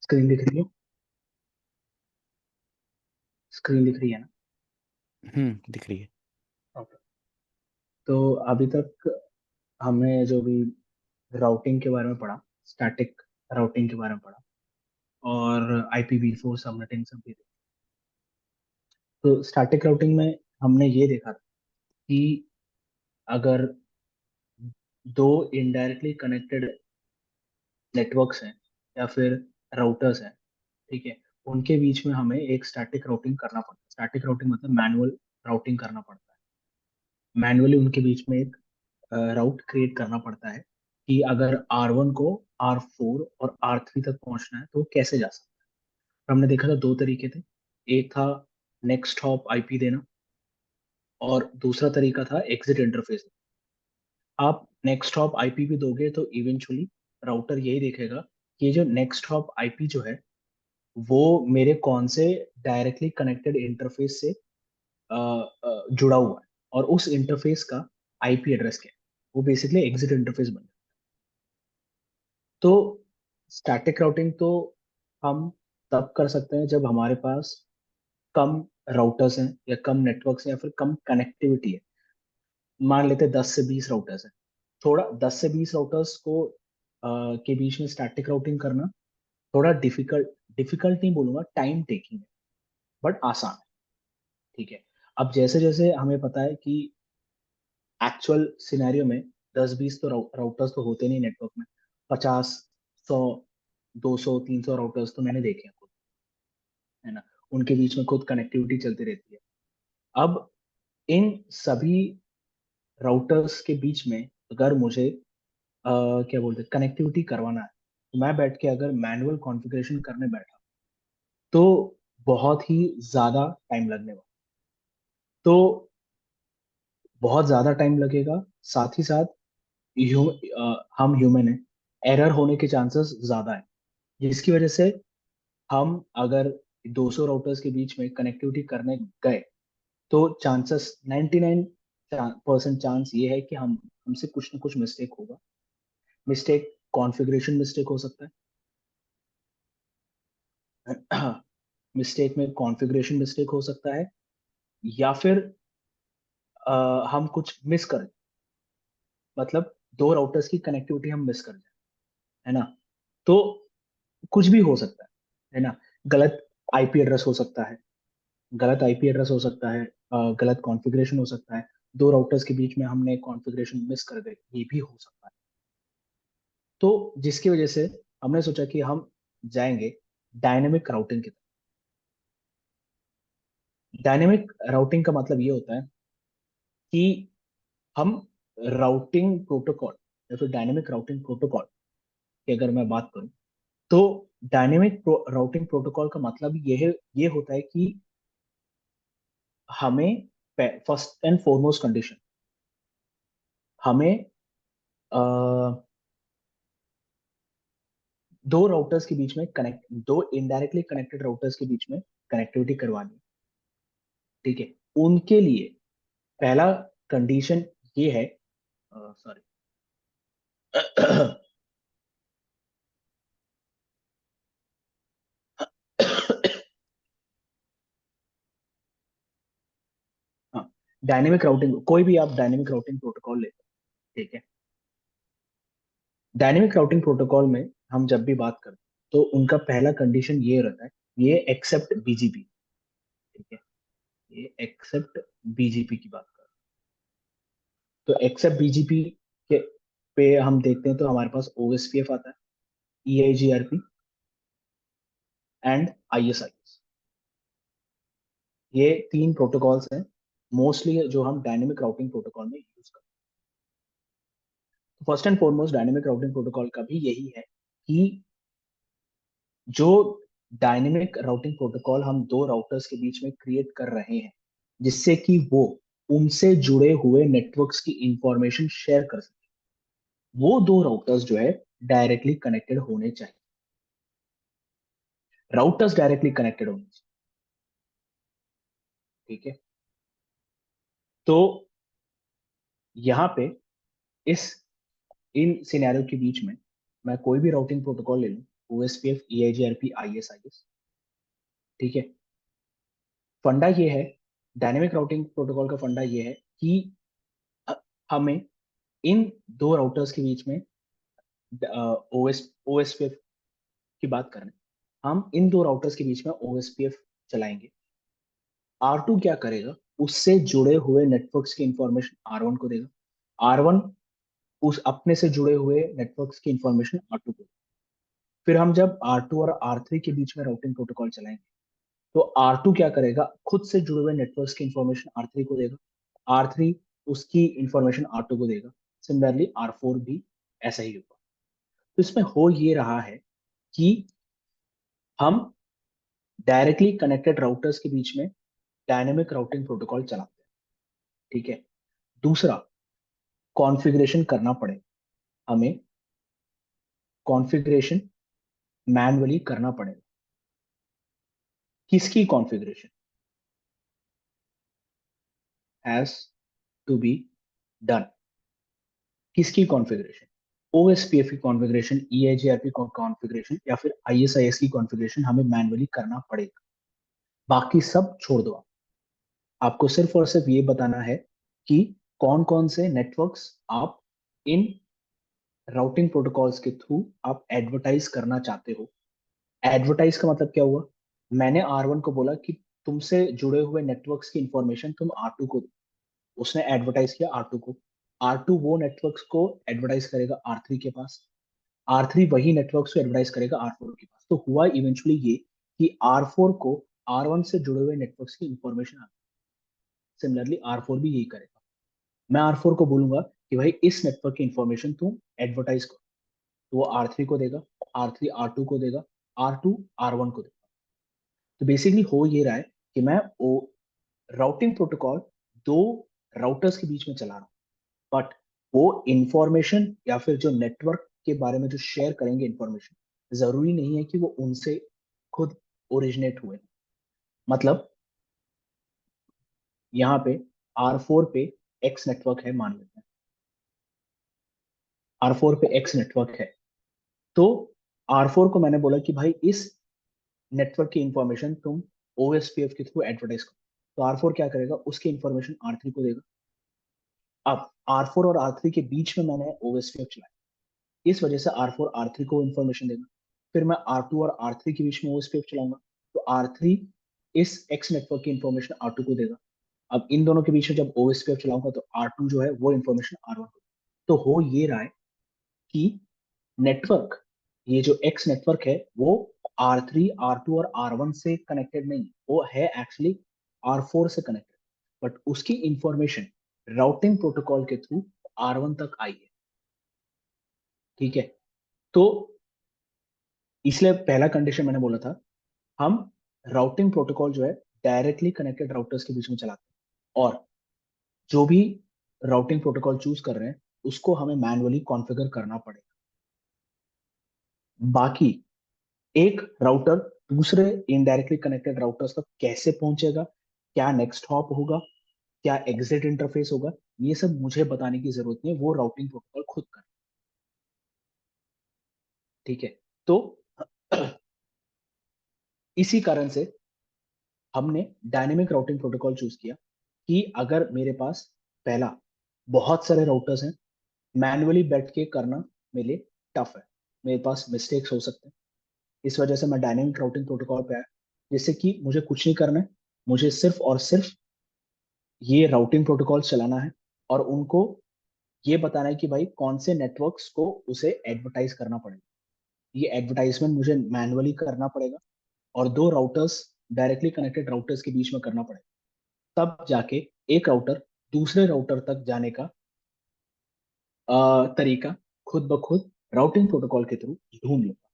Screen दिख रही है? स्क्रीन दिख रही है ना? दिख रही है। ओके। तो अभी तक हमने जो भी राउटिंग के बारे में पढ़ा, स्टैटिक राउटिंग के बारे में पढ़ा, और IPv4 सबनेटिंग सब भी देखा। तो स्टैटिक राउटिंग में हमने ये देखा था कि अगर दो इनडायरेक्टली कनेक्टेड नेटवर्क्स हैं या फिर राउटर्स हैं, ठीक है, उनके बीच में हमें एक स्टैटिक राउटिंग करना पड़ता है। स्टैटिक राउटिंग मतलब मैनुअल राउटिंग करना पड़ता है। मैनुअली उनके बीच में एक राउट क्रिएट करना पड़ता है कि अगर R1 को R4 और R3 तक पहुंचना है तो कैसे जा सकता है। तो हमने देखा था दो तरीके थे। एक था नेक्स्ट हॉप IP देना, और दूसरा तरीका था एग्जिट इंटरफेस। आप नेक्स्ट हॉप IP भी दोगे तो इवेंचुअली राउटर यही देखेगा कि ये जो नेक्स्ट हॉप IP जो है वो मेरे कौन से डायरेक्टली कनेक्टेड इंटरफेस से जुड़ा हुआ है, और उस इंटरफेस का IP एड्रेस क्या है। वो बेसिकली एग्जिट इंटरफेस बन जाता है। तो स्टैटिक राउटिंग तो हम तब कर सकते हैं जब हमारे पास कम राउटर्स हैं या कम नेटवर्क्स हैं या फिर कम कनेक्टिविटी है। मान लेते हैं 10 से 20 राउटर्स हैं। थोड़ा 10 से 20 राउटर्स को के बीच में स्टैटिक राउटिंग करना थोड़ा डिफिकल्ट, डिफिकल्ट नहीं बोलूंगा, टाइम टेकिंग है, बट आसान है। ठीक है। अब जैसे जैसे हमें पता है कि एक्चुअल सिनेरियो में 10-20 तो राउटर्स तो होते नहीं नेटवर्क में। 50, 100, 200, 300 राउटर्स तो मैंने देखे हैं खुद, है ना। उनके बीच में खुद कनेक्टिविटी चलती रहती है। अब इन सभी राउटर्स के बीच में अगर मुझे क्या बोलते हैं कनेक्टिविटी करवाना है, तो मैं बैठ के अगर मैनुअल कॉन्फ़िगरेशन करने बैठा तो बहुत ही ज्यादा टाइम लगने वाला। तो बहुत ज्यादा टाइम लगेगा, साथ ही साथ हम ह्यूमन है, एरर होने के चांसेस ज्यादा है, जिसकी वजह से हम अगर 200 राउटर्स के बीच में कनेक्टिविटी करने गए तो चांसेस 99% चांस ये है कि हम हमसे कुछ ना कुछ मिस्टेक होगा। मिस्टेक कॉन्फ़िगरेशन मिस्टेक हो सकता है। मिस्टेक में कॉन्फ़िगरेशन मिस्टेक हो सकता है, या फिर हम कुछ मिस कर, मतलब दो राउटर्स की कनेक्टिविटी हम मिस कर जाए, है ना। तो कुछ भी हो सकता है ना। गलत IP एड्रेस हो सकता है, गलत IP एड्रेस हो सकता है, गलत कॉन्फ़िगरेशन हो सकता है, दो राउटर्स के बीच में हमने कॉन्फ़िगरेशन मिस कर दे, ये भी हो सकता है। तो जिसकी वजह से हमने सोचा कि हम जाएंगे डायनेमिक राउटिंग की तरफ। डायनेमिक राउटिंग का मतलब ये होता है कि हम राउटिंग प्रोटोकॉल या फिर डायनेमिक राउटिंग प्रोटोकॉल की अगर मैं बात करूं, तो डायनेमिक राउटिंग प्रोटोकॉल का मतलब ये होता है कि हमें फर्स्ट एंड फॉरमोस्ट कंडीशन, हमें अ, दो राउटर्स के बीच में कनेक्ट, दो इनडायरेक्टली कनेक्टेड राउटर्स के बीच में कनेक्टिविटी करवानी है। ठीक है। उनके लिए पहला कंडीशन ये है, सॉरी, हाँ, डायनेमिक राउटिंग, कोई भी आप डायनेमिक राउटिंग प्रोटोकॉल ले, ठीक है। डायनेमिक राउटिंग प्रोटोकॉल में हम जब भी बात करते हैं तो उनका पहला कंडीशन ये रहता है, ये एक्सेप्ट BGP। ठीक है। ये एक्सेप्ट BGP की बात कर, तो एक्सेप्ट BGP के पे हम देखते हैं तो हमारे पास OSPF आता है, EIGRP एंड ISIS। ये तीन प्रोटोकॉल्स हैं मोस्टली जो हम डायनेमिक राउटिंग प्रोटोकॉल में यूज करते हैं। First and foremost dynamic routing protocol का भी यही है कि जो डायनेमिक राउटिंग प्रोटोकॉल हम दो राउटर्स के बीच में क्रिएट कर रहे हैं, जिससे कि वो उनसे जुड़े हुए नेटवर्क्स की इंफॉर्मेशन शेयर कर सके, वो दो राउटर्स जो है डायरेक्टली कनेक्टेड होने चाहिए। राउटर्स डायरेक्टली कनेक्टेड होने चाहिए। ठीक है। तो यहाँ पे इस इन सिनेरियो के बीच में मैं कोई भी राउटिंग प्रोटोकॉल ले लूं, OSPF, EIGRP, ISIS। ठीक है। फंडा ये है, डायनेमिक राउटिंग प्रोटोकॉल का फंडा ये है कि अ, हमें इन दो राउटर्स के बीच में OSPF की बात करें, हम इन दो राउटर्स के बीच में OSPF चलाएंगे। R2 क्या करेगा, उससे जुड़े हुए नेटवर्क्स की इंफॉर्मेशन R1 को देगा। R1 उस अपने से जुड़े हुए नेटवर्क्स की इंफॉर्मेशन R2 को देगा। फिर हम जब R2 और R3 के बीच में राउटिंग प्रोटोकॉल चलाएंगे, तो R2 क्या करेगा, खुद से जुड़े हुए नेटवर्क्स की इंफॉर्मेशन R3 को देगा। R3 उसकी इंफॉर्मेशन R2 को देगा। सिमिलरली R4 भी ऐसा ही होगा। तो इसमें हो ये रहा है कि हम डायरेक्टली कनेक्टेड राउटर्स के बीच में डायनेमिक राउटिंग प्रोटोकॉल चलाते हैं। ठीक है। दूसरा, कॉन्फ़िगरेशन करना पड़े हमें, कॉन्फ़िगरेशन मैन्युअली करना पड़ेगा। किसकी configuration has to be done? किसकी कॉन्फ़िगरेशन? OSPF की कॉन्फ़िगरेशन, EIGRP कॉन्फ़िगरेशन या फिर ISIS की कॉन्फ़िगरेशन हमें मैन्युअली करना पड़ेगा। बाकी सब छोड़ दो आप। आपको सिर्फ और सिर्फ ये बताना है कि कौन कौन से नेटवर्क्स आप इन राउटिंग प्रोटोकॉल्स के थ्रू आप एडवर्टाइज करना चाहते हो। एडवर्टाइज का मतलब क्या हुआ? मैंने R1 को बोला कि तुमसे जुड़े हुए नेटवर्क्स की इंफॉर्मेशन तुम R2 को दो। उसने एडवर्टाइज किया R2 को। R2 वो नेटवर्क्स को एडवर्टाइज करेगा R3 के पास। R3 वही नेटवर्क्स को एडवर्टाइज करेगा R4 के पास। तो हुआ इवेंचुअली ये कि R4 को R1 से जुड़े हुए नेटवर्क्स की इंफॉर्मेशन आ गई। सिमिलरली R4 भी यही करेगा। मैं R4 को बोलूंगा कि भाई इस नेटवर्क की इंफॉर्मेशन तुम एडवर्टाइज करो, तो वो R3 को देगा। R3 R2 को देगा। R2 R1 को देगा। तो बेसिकली हो ये रहा है कि मैं वो राउटिंग प्रोटोकॉल दो राउटर्स के बीच में चला रहा हूँ, बट वो इंफॉर्मेशन या फिर जो नेटवर्क के बारे में जो शेयर करेंगे इंफॉर्मेशन, जरूरी नहीं है कि वो उनसे खुद ओरिजिनेट हुए। मतलब यहाँ पे R4 पे X नेटवर्क है मान लेते हैं। R4 पे X नेटवर्क है, तो R4 को मैंने बोला कि भाई इस नेटवर्क की इंफॉर्मेशन तुम OSPF के थ्रू एडवर्टाइज करो। तो R4 क्या करेगा, उसकी इंफॉर्मेशन R3 को देगा। अब R4 और R3 के बीच में मैंने OSPF चलाया, इस वजह से R4 R3 को इंफॉर्मेशन देगा। फिर मैं R2 और R3 के बीच में OSPF चलाऊंगा, तो R3 इस X नेटवर्क की इंफॉर्मेशन R2 को देगा। अब इन दोनों के बीच में जब OSPF चलाऊंगा तो R2 जो है वो इंफॉर्मेशन R1 को देगा। तो हो ये रहा है कि नेटवर्क, ये जो X नेटवर्क है वो R3, R2 और R1 से कनेक्टेड नहीं, वो है एक्चुअली R4 से कनेक्टेड, बट उसकी इंफॉर्मेशन राउटिंग प्रोटोकॉल के थ्रू R1 तक आई है। ठीक है। तो इसलिए पहला कंडीशन मैंने बोला था, हम राउटिंग प्रोटोकॉल जो है डायरेक्टली कनेक्टेड राउटर्स के बीच में चलाते हैं, और जो भी राउटिंग प्रोटोकॉल चूज कर रहे हैं उसको हमें मैन्युअली कॉन्फ़िगर करना पड़ेगा। बाकी एक राउटर दूसरे इनडायरेक्टली कनेक्टेड राउटर्स तक कैसे पहुंचेगा, क्या नेक्स्ट हॉप होगा, क्या एग्जिट इंटरफेस होगा, ये सब मुझे बताने की जरूरत नहीं है, वो राउटिंग प्रोटोकॉल खुद कर। ठीक है। तो इसी कारण से हमने डायनेमिक राउटिंग प्रोटोकॉल चूज किया कि अगर मेरे पास पहला बहुत सारे राउटर्स हैं, मैन्युअली बैठ के करना मेरे लिए टफ है, मेरे पास मिस्टेक्स हो सकते हैं। इस वजह से मैं डायनेमिक राउटिंग प्रोटोकॉल पे आया, जिससे कि मुझे कुछ नहीं करना है, मुझे सिर्फ और सिर्फ ये राउटिंग प्रोटोकॉल चलाना है और उनको ये बताना है कि भाई कौन से नेटवर्क्स को उसे एडवर्टाइज करना पड़ेगा। ये एडवर्टाइजमेंट मुझे मैन्युअली करना पड़ेगा और दो राउटर्स, डायरेक्टली कनेक्टेड राउटर्स के बीच में करना पड़ेगा। तब जाके एक राउटर दूसरे राउटर तक जाने का तरीका खुद ब खुद राउटिंग प्रोटोकॉल के थ्रू ढूंढ लेगा।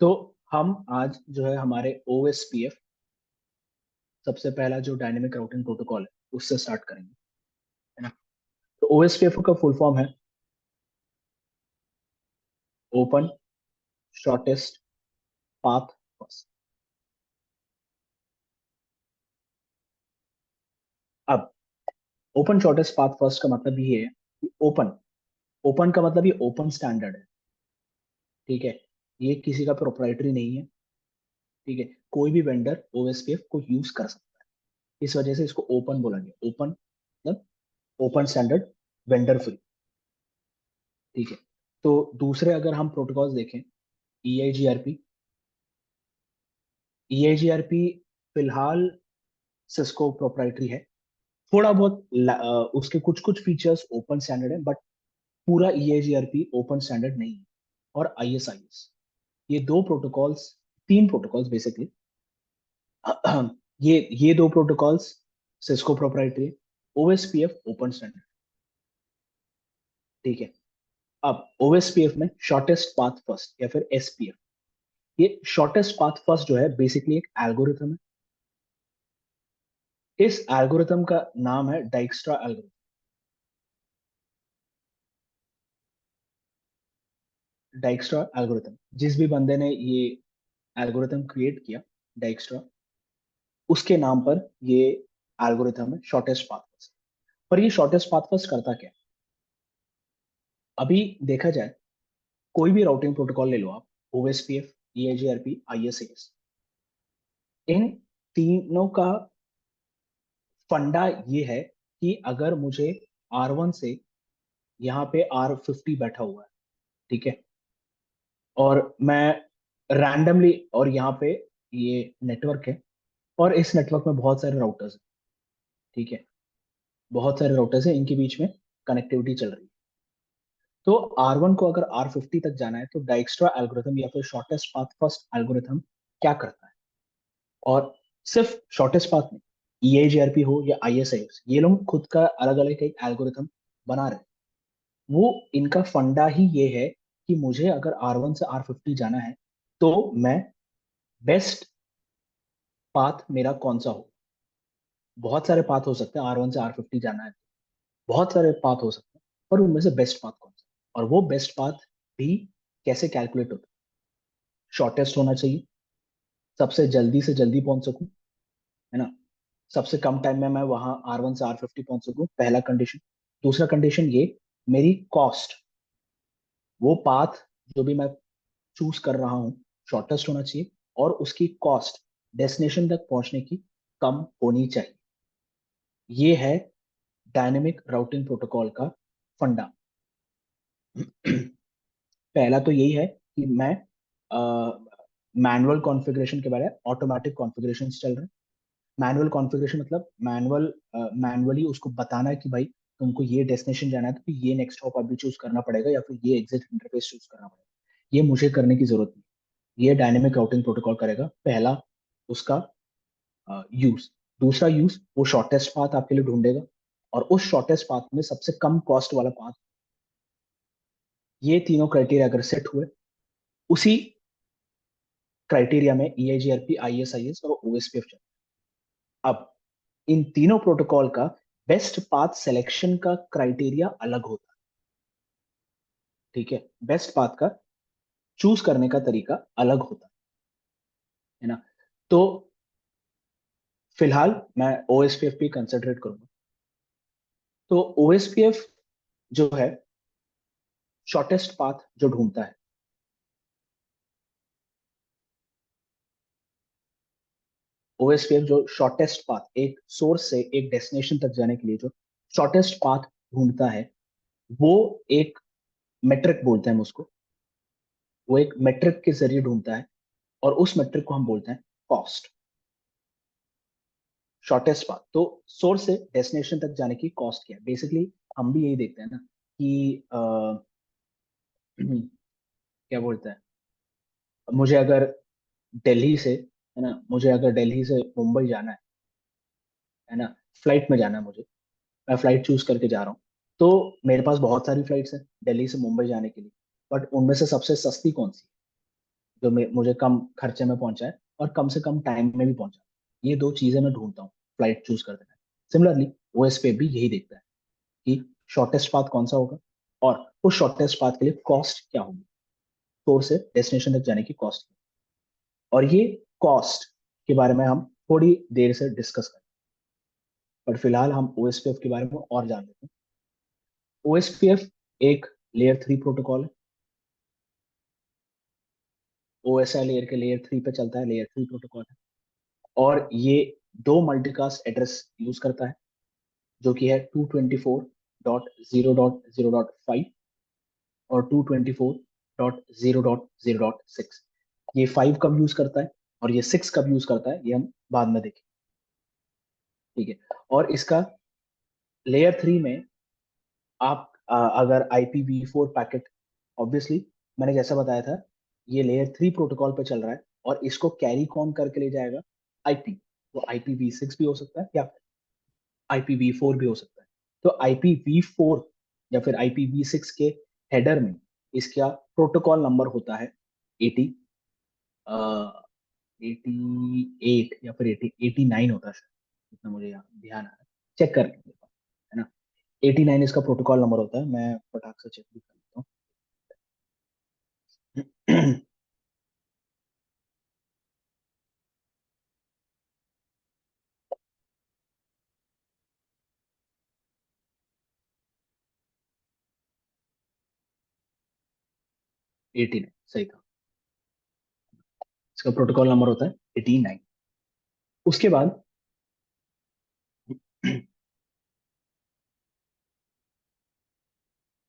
तो हम आज जो है हमारे OSPF, सबसे पहला जो डायनेमिक राउटिंग प्रोटोकॉल है, उससे स्टार्ट करेंगे, है ना। तो OSPF का फुल फॉर्म है ओपन शॉर्टेस्ट पाथ फर्स्ट। अब ओपन शॉर्टेस्ट पाथ फर्स्ट का मतलब ये है कि ओपन, ओपन का मतलब ये ओपन स्टैंडर्ड है। ठीक है, ये किसी का प्रोप्राइटरी नहीं है। ठीक है, कोई भी वेंडर ओएसपीएफ को यूज कर सकता है, इस वजह से इसको ओपन बोला गया। ओपन मतलब ओपन स्टैंडर्ड, वेंडर फ्री। ठीक है, तो दूसरे अगर हम प्रोटोकॉल्स देखें, ईआईजीआरपी। ईआईजीआरपी फिलहाल सिस्को प्रोप्राइटरी है। थोड़ा बहुत उसके कुछ कुछ फीचर्स ओपन स्टैंडर्ड है, बट पूरा ईआईजीआरपी ओपन स्टैंडर्ड नहीं है। और आईएसआईएस, ये दो प्रोटोकॉल्स, तीन प्रोटोकॉल्स बेसिकली, ये दो protocols Cisco proprietary, OSPF open standard. ठीक है, अब ओएसपीएफ में शॉर्टेस्ट पाथ फर्स्ट या फिर एसपीएफ। ये शॉर्टेस्ट पाथ फर्स्ट जो है बेसिकली एक एल्गोरिथम है। इस एल्गोरिथम का नाम है डाइक्स्ट्रा एल्गोरिथम। डाइक्स्ट्रा एल्गोरिथम, जिस भी बंदे ने ये एल्गोरिथम क्रिएट किया, डाइक्स्ट्रा, उसके नाम पर ये एल्गोरिथम है शॉर्टेस्ट पाथ फर्स्ट। पर ये शॉर्टेस्ट पाथ फर्स्ट करता क्या है? अभी देखा जाए, कोई भी राउटिंग प्रोटोकॉल ले लो आप, ओएसपीएफ, ईआईजीआरपी, आईएसएस, इन तीनों का फंडा ये है कि अगर मुझे R1 से, यहाँ पे R50 बैठा हुआ है, ठीक है, और मैं रैंडमली, और यहाँ पे ये नेटवर्क है, और इस नेटवर्क में बहुत सारे राउटर्स हैं। ठीक है, बहुत सारे राउटर्स हैं, इनके बीच में कनेक्टिविटी चल रही है। तो R1 को अगर R50 तक जाना है, तो डाइक्स्ट्रा एल्गोरिथम या फिर शॉर्टेस्ट पाथ फर्स्ट एल्गोरिथम क्या करता है? और सिर्फ शॉर्टेस्ट पाथ नहीं, ईआईजीआरपी हो या आईएसआईएस, ये लोग खुद का अलग अलग एक एल्गोरिथम बना रहे हैं। वो इनका फंडा ही ये है कि मुझे अगर R1 से R50 जाना है, तो मैं बेस्ट पाथ मेरा कौन सा हो। बहुत सारे पाथ हो सकते हैं, R1 से R50 जाना है, बहुत सारे पाथ हो सकते हैं, पर उनमें से बेस्ट पाथ कौन सा, और वो बेस्ट पाथ भी कैसे कैलकुलेट होता है? शॉर्टेस्ट होना चाहिए, सबसे जल्दी से जल्दी पहुंच सकूं, है ना, सबसे कम टाइम में मैं वहां R1 से R50 पहुंच सकूं, पहला कंडीशन। दूसरा कंडीशन ये, मेरी कॉस्ट, वो पाथ जो भी मैं चूज कर रहा हूँ, शॉर्टेस्ट होना चाहिए, और उसकी कॉस्ट डेस्टिनेशन तक पहुंचने की कम होनी चाहिए। ये है डायनेमिक राउटिंग प्रोटोकॉल का फंडा। पहला तो यही है कि मैं मैनुअल कॉन्फ़िगरेशन के बारे में, ऑटोमेटिक कॉन्फ़िगरेशन चल रहे हैं। मैनुअल कॉन्फ़िगरेशन मतलब मैनुअली उसको बताना है कि भाई तुमको ये डेस्टिनेशन जाना है, तो ये नेक्स्ट हॉप अभी चूज करना पड़ेगा, या फिर ये एग्जिट इंटरफेस चूज करना पड़ेगा। ये मुझे करने की जरूरत नहीं, ये डायनेमिक राउटिंग प्रोटोकॉल करेगा, पहला उसका यूज। दूसरा यूज, वो शॉर्टेस्ट पाथ आपके लिए ढूंढेगा, और उस शॉर्टेस्ट पाथ में सबसे कम कॉस्ट वाला पाथ। ये तीनों क्राइटेरिया अगर सेट हुए, उसी क्राइटेरिया में ईआईजीआरपी, आईएसआईएस और ओएसपीएफ चल। अब इन तीनों प्रोटोकॉल का बेस्ट पाथ सिलेक्शन का क्राइटेरिया अलग होता है। ठीक है, बेस्ट पाथ का चूज करने का तरीका अलग होता है ना। तो फिलहाल मैं ओएसपीएफ पे कंसंट्रेट करूंगा। तो ओएसपीएफ जो है शॉर्टेस्ट पाथ जो ढूंढता है, ओएसपीएफ जो शॉर्टेस्ट पाथ, एक सोर्स से एक डेस्टिनेशन तक जाने के लिए जो शॉर्टेस्ट पाथ ढूंढता है, वो एक मेट्रिक बोलते हैं हम उसको, वो एक मेट्रिक के जरिए ढूंढता है, और उस मेट्रिक को हम बोलते हैं कॉस्ट। शॉर्टेस्ट पाथ, तो सोर्स से डेस्टिनेशन तक जाने की कॉस्ट क्या है, बेसिकली हम भी यही देखते हैं ना कि क्या बोलते हैं, मुझे अगर दिल्ली से, है ना, मुझे अगर दिल्ली से मुंबई जाना है ना, फ्लाइट में जाना है मुझे, मैं फ्लाइट चूज करके जा रहा हूँ, तो मेरे पास बहुत सारी फ्लाइट्स हैं दिल्ली से मुंबई जाने के लिए, बट उनमें से सबसे सस्ती कौन सी है, जो मुझे कम खर्चे में पहुंचाए और कम से कम टाइम में भी पहुंचाए? ये दो चीजें मैं ढूंढता हूँ फ्लाइट चूज करते हैं। सिमिलरली ओएस पे भी यही देखता है कि शॉर्टेस्ट पाथ कौन सा होगा, और उस शॉर्टेस्ट पाथ के लिए कॉस्ट क्या होगी, सोर्स से डेस्टिनेशन तक जाने की कॉस्ट। और ये कॉस्ट के बारे में हम थोड़ी देर से डिस्कस करें, पर फिलहाल हम ओएसपीएफ के बारे में और जान लेते हैं। ओएसपीएफ एक लेयर 3 प्रोटोकॉल है। OSI लेयर के लेयर 3 पे चलता है, लेयर 3 प्रोटोकॉल है। और ये दो मल्टीकास्ट एड्रेस यूज करता है, जो कि है 224.0.0.5 और 224.0.0.6। ये 5 कब यूज करता है और ये 6 कब यूज करता है, ये हम बाद में देखें। ठीक है। और इसका लेयर 3 में आप अगर IPv4 पैकेट, ऑब्वियसली मैंने जैसा बताया था, ये लेयर 3 प्रोटोकॉल पे चल रहा है और इसको कैरी कौन करके ले जाएगा, आईपी। तो IPv6 भी हो सकता है या IPv4 भी हो सकता है। तो IPv4 या फिर IPv6 के हेडर में इसका प्रोटोकॉल नंबर होता है 80, 88 या फिर 89 होता है शायद, इतना मुझे ध्यान आ रहा है, चेक कर लेंगे, है ना। 89 इसका प्रोटोकॉल नंबर होता है, मैं फटाक से चेक भी कर लेता हूँ। 89 सही था, इसका प्रोटोकॉल नंबर होता है 89। उसके बाद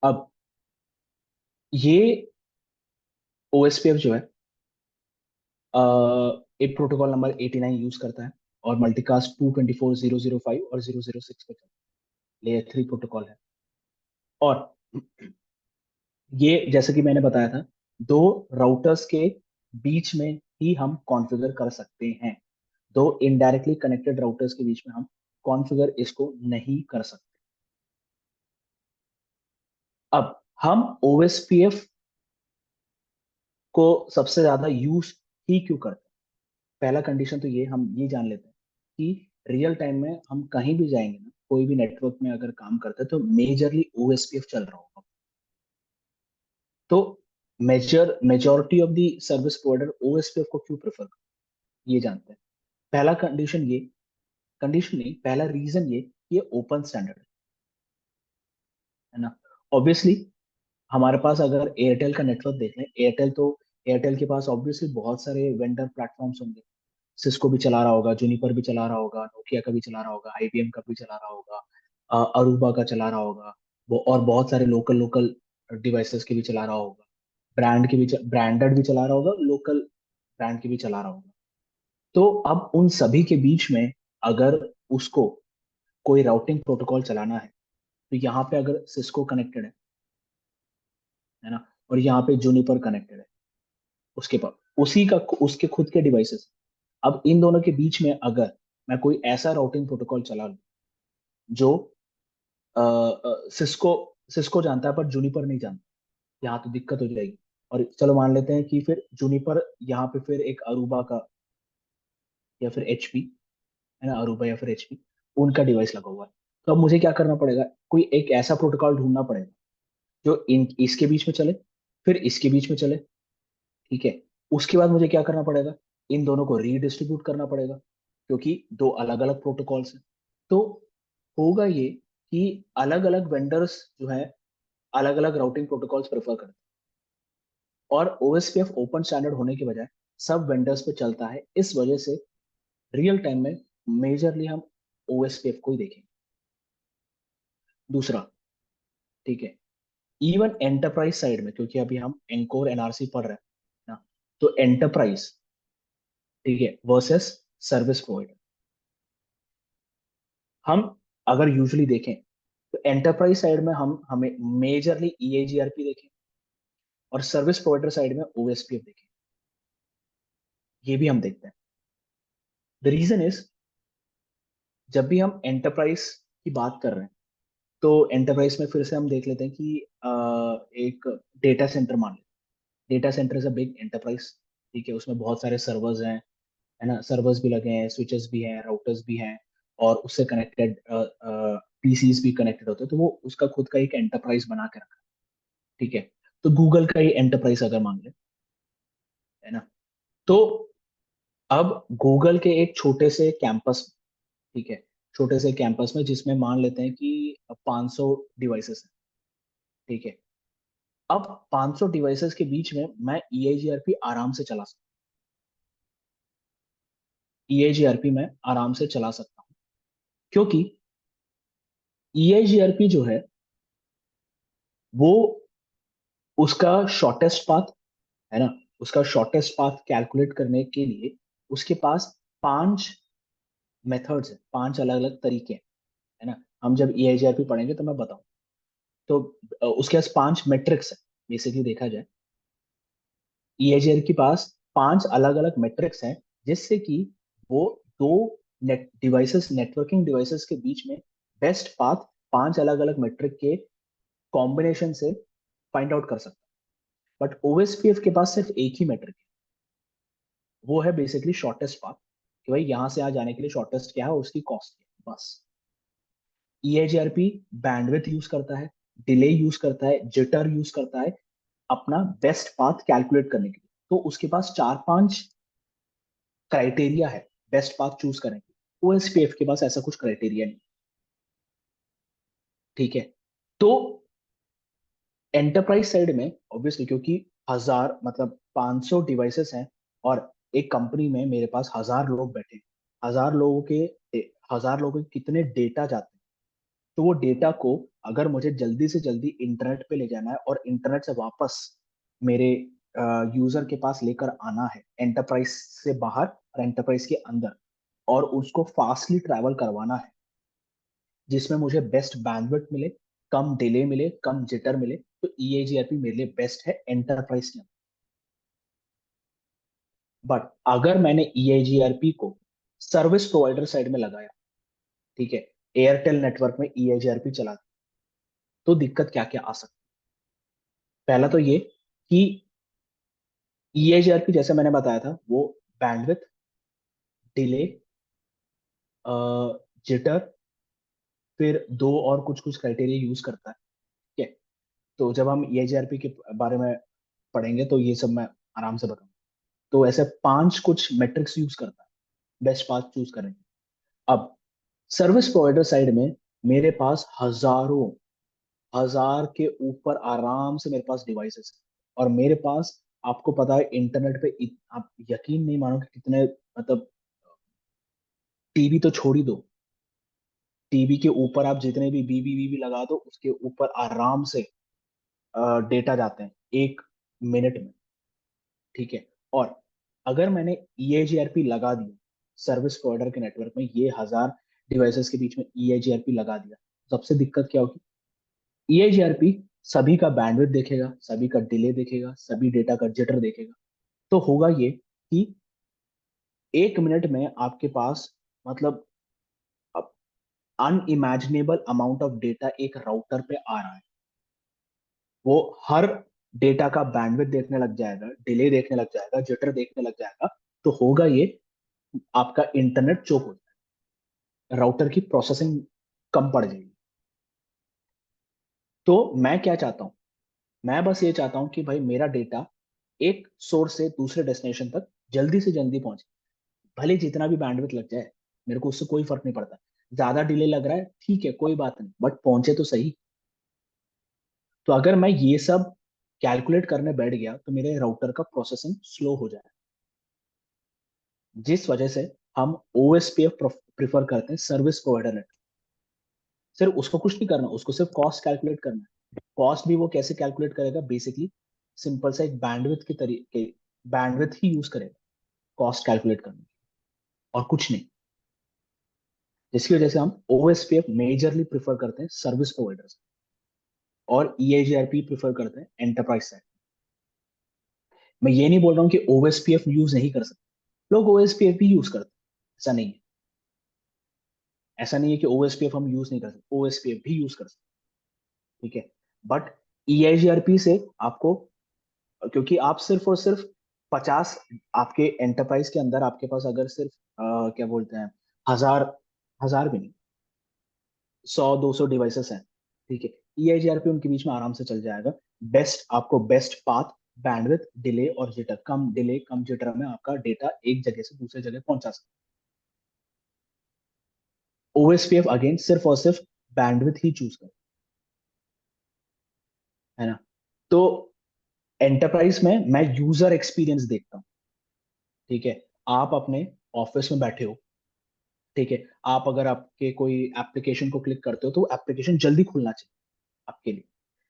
अब ये OSPF जो है, अ, एक प्रोटोकॉल नंबर 89 यूज करता है और मल्टीकास्ट 224.0.0.5 और 0.0.6 पे चलता है, लेयर 3 प्रोटोकॉल है। और ये जैसे कि मैंने बताया था, दो राउटर्स के बीच में ही हम कॉन्फ़िगर कर सकते हैं। दो इनडायरेक्टली कनेक्टेड राउटर्स के बीच में हम कॉन्फ़िगर इसको नहीं कर सकते। अब हम OSPF को सबसे ज्यादा यूज ही क्यों करते हैं? पहला कंडीशन तो ये हम ये जान लेते हैं कि रियल टाइम में हम कहीं भी जाएंगे ना, कोई भी नेटवर्क में अगर काम करते हैं तो मेजरली OSPF चल रहा होगा। तो majority of the service provider OSPF को क्यों प्रेफर करते हैं, ये जानते हैं। पहला कंडीशन ये, कंडीशन नहीं, पहला रीजन ये ओपन स्टैंडर्ड है ना। ऑब्वियसली हमारे पास अगर एयरटेल का नेटवर्क देख लें, एयरटेल के पास ऑब्वियसली बहुत सारे वेंडर प्लेटफॉर्म्स होंगे। सिस्को भी चला रहा होगा, जूनिपर भी चला रहा होगा, नोकिया का भी चला रहा होगा, IBM का भी चला रहा होगा, अरूबा का चला रहा होगा, वो और बहुत सारे लोकल लोकल डिवाइसेस के भी चला रहा होगा, ब्रांड के भी, ब्रांडेड भी चला रहा होगा, लोकल ब्रांड के भी चला रहा होगा। तो अब उन सभी के बीच में अगर उसको कोई राउटिंग प्रोटोकॉल चलाना है, तो यहाँ पे अगर सिस्को कनेक्टेड है ना, और यहाँ पे जूनिपर कनेक्टेड है, उसके पास उसी का उसके खुद के डिवाइसेस। अब इन दोनों के बीच में अगर मैं कोई ऐसा राउटिंग प्रोटोकॉल चला लूं जो सिस्को सिस्को जानता है पर जूनिपर नहीं जानता, यहाँ तो दिक्कत हो जाएगी। और चलो मान लेते हैं कि फिर जूनिपर यहाँ पे फिर एक अरूबा का या फिर HP, है ना, अरूबा या फिर HP, उनका डिवाइस लगा हुआ है। तो अब मुझे क्या करना पड़ेगा, कोई एक ऐसा प्रोटोकॉल ढूंढना पड़ेगा जो इन इसके बीच में चले, फिर इसके बीच में चले। ठीक है। उसके बाद मुझे क्या करना पड़ेगा, इन दोनों को रीडिस्ट्रीब्यूट करना पड़ेगा, क्योंकि दो अलग अलग प्रोटोकॉल्स हैं। तो होगा ये कि अलग अलग वेंडर्स जो है अलग अलग राउटिंग प्रोटोकॉल्स प्रेफर करते हैं, और OSPF ओपन स्टैंडर्ड होने के बजाय सब वेंडर्स पे चलता है, इस वजह से रियल टाइम में मेजरली हम OSPF को ही देखेंगे। दूसरा, ठीक है, इवन एंटरप्राइज साइड में, क्योंकि अभी हम एनकोर NRC पढ़ रहे हैं ना, तो एंटरप्राइज, ठीक है, वर्सेस सर्विस प्रोवाइडर, हम अगर यूजुअली देखें तो एंटरप्राइज साइड में हमें मेजरली EAGRP देखें और सर्विस प्रोवाइडर साइड में OSPF देखें, ये भी हम देखते हैं। द रीजन इज, जब भी हम एंटरप्राइज की बात कर रहे हैं, तो एंटरप्राइज में फिर से हम देख लेते हैं कि एक डेटा सेंटर मान लें, data centre is a big enterprise. ठीक है, उसमें बहुत सारे सर्वर्स हैं, है ना, सर्वर्स भी लगे हैं, स्विचेस भी हैं, राउटर्स भी हैं, और उससे कनेक्टेड PCs भी कनेक्टेड होते हैं, तो वो उसका खुद का एक एंटरप्राइज बना के रखा है। ठीक है। तो गूगल का ही एंटरप्राइज अगर मान ले, है ना, तो अब गूगल के एक छोटे से कैंपस, ठीक है, छोटे से कैंपस में जिसमें मान लेते हैं कि 500 डिवाइसेस हैं, ठीक है, अब 500 डिवाइसेस के बीच में मैं EIGRP आराम से चला सकता हूँ, EIGRP में आराम से चला सकता हूँ, क्योंकि EIGRP जो है वो उसका शॉर्टेस्ट पाथ है ना, उसका शॉर्टेस्ट पाथ कैलकुलेट करने के लिए उसके पास 5 मेथड्स है, 5 अलग अलग तरीके हैं, है ना। हम जब EIGRP पढ़ेंगे तो मैं बताऊं। तो उसके पास 5 मैट्रिक्स है, बेसिकली देखा जाए EIGRP के पास 5 अलग अलग मैट्रिक्स हैं, जिससे कि वो दो डिवाइसेस, नेटवर्किंग डिवाइसेस के बीच में बेस्ट पाथ 5 अलग अलग मैट्रिक के कॉम्बिनेशन से फाइंड आउट कर सकता है। बट OSPF के पास सिर्फ एक ही मैट्रिक है, वो है बेसिकली शॉर्टेस्ट पाथ, कि भाई यहां से आ जाने के लिए शॉर्टेस्ट क्या है और उसकी कॉस्ट क्या है, बस। EIGRP बैंडविथ यूज करता है, डिले यूज करता है, जिटर यूज करता है अपना बेस्ट पाथ कैलकुलेट करने के लिए। तो उसके पास 4-5 क्राइटेरिया है बेस्ट पाथ चूज करने की। OSPF के पास ऐसा कुछ क्राइटेरिया नहीं, ठीक है। तो एंटरप्राइज साइड में ऑब्वियसली, क्योंकि हजार मतलब 500 डिवाइसेस हैं, और एक कंपनी में मेरे पास 1000 लोग बैठे हैं, 1000 लोगों के 1000 लोगों के कितने डेटा जाते हैं। तो वो डेटा को अगर मुझे जल्दी से जल्दी इंटरनेट पे ले जाना है और इंटरनेट से वापस मेरे यूजर के पास लेकर आना है, एंटरप्राइज से बाहर और एंटरप्राइज के अंदर, और उसको फास्टली ट्रैवल करवाना है, जिसमें मुझे बेस्ट बैंडविड्थ मिले, कम डिले मिले, कम जिटर मिले, तो EIGRP मेरे लिए बेस्ट है एंटरप्राइज के अंदर। बट अगर मैंने EIGRP को सर्विस प्रोवाइडर साइड में लगाया, ठीक है, एयरटेल नेटवर्क में EIGRP चला, तो दिक्कत क्या क्या आ सकती है। पहला तो ये कि EIGRP जैसे मैंने बताया था वो बैंडविथ, डिले, जिटर, फिर दो और कुछ कुछ क्राइटेरिया यूज करता है, ठीक है। तो जब हम EIGRP के बारे में पढ़ेंगे तो ये सब मैं आराम से बताऊंगा। तो ऐसे 5 कुछ मेट्रिक्स यूज करता है बेस्ट पाथ चूज करेंगे। अब सर्विस प्रोवाइडर साइड में मेरे पास हजारों, हजार के ऊपर आराम से मेरे पास डिवाइसेस है, और मेरे पास, आपको पता है इंटरनेट पे आप यकीन नहीं मानोगे कितने, मतलब टीवी तो छोड़ ही दो, टीवी के ऊपर आप जितने भी बीबी बीबी लगा दो उसके ऊपर आराम से डेटा जाते हैं 1 मिनट में, ठीक है। और अगर मैंने EIGRP लगा दिया सर्विस प्रोवाइडर के नेटवर्क में, ये 1000 डिवाइसेस के बीच में EIGRP लगा दिया, सबसे दिक्कत क्या होगी, EIGRP सभी का बैंडविड्थ देखेगा, सभी का डिले देखेगा, सभी डेटा का जिटर देखेगा। तो होगा ये कि 1 मिनट में आपके पास, मतलब अनइमेजिनेबल अमाउंट ऑफ डेटा एक राउटर पे आ रहा है, वो हर डेटा का बैंडविड्थ देखने लग जाएगा, डिले देखने लग जाएगा, जिटर देखने लग जाएगा। तो होगा ये, आपका इंटरनेट चोक हो जाएगा, राउटर की प्रोसेसिंग कम पड़ जाएगी। तो मैं क्या चाहता हूँ, मैं बस ये चाहता हूँ कि भाई मेरा डेटा एक सोर्स से दूसरे डेस्टिनेशन तक जल्दी से जल्दी पहुंचे, भले जितना भी बैंडविड्थ लग जाए, मेरे को उससे कोई फर्क नहीं पड़ता। ज्यादा डिले लग रहा है ठीक है, कोई बात नहीं, बट पहुंचे तो सही। तो अगर मैं ये सब कैलकुलेट करने बैठ गया तो मेरे राउटर का प्रोसेसिंग स्लो हो जाए, जिस वजह से हम OSPF प्रिफर करते हैं सर्विस प्रोवाइडर नेटवर्क। सिर्फ उसको कुछ नहीं करना, उसको सिर्फ कॉस्ट कैलकुलेट करना है। कॉस्ट भी वो कैसे कैलकुलेट करेगा, बेसिकली सिंपल सा एक बैंडविड्थ के तरीके, बैंडविड्थ ही यूज करेगा कॉस्ट कैलकुलेट करने, और कुछ नहीं। जिसकी वजह से हम OSPF मेजरली प्रिफर करते हैं सर्विस प्रोवाइडर्स, और EIGRP प्रिफर करते हैं एंटरप्राइज साइड। मैं ये नहीं बोल रहा हूँ कि OSPF यूज नहीं कर सकते, लोग OSPF भी यूज करते हैं, ऐसा नहीं है। ऐसा नहीं है कि OSPF हम यूज नहीं कर सकते, OSPF भी यूज कर सकते हैं, ठीक है। बट EIGRP से आपको, क्योंकि आप सिर्फ और सिर्फ 50, आपके एंटरप्राइज के अंदर आपके पास अगर सिर्फ क्या बोलते हैं, हजार, हजार भी नहीं, 100-200 डिवाइसेस हैं, ठीक है। EIGRP उनके बीच में आराम से चल जाएगा। बेस्ट, आपको बेस्ट पाथ, बैंडविथ, डिले और जिटर, कम डिले कम जिटर में आपका डेटा एक जगह से दूसरे जगह पहुंचा सकता है। OSPF अगेन सिर्फ और सिर्फ बैंडविथ ही चूज कर, है ना। तो एंटरप्राइज में मैं यूजर एक्सपीरियंस देखता हूँ। ठीक है, आप अपने ऑफिस में बैठे हो, ठीक है, आप अगर आपके कोई एप्लीकेशन को क्लिक करते हो तो एप्लीकेशन जल्दी खुलना चाहिए आपके लिए।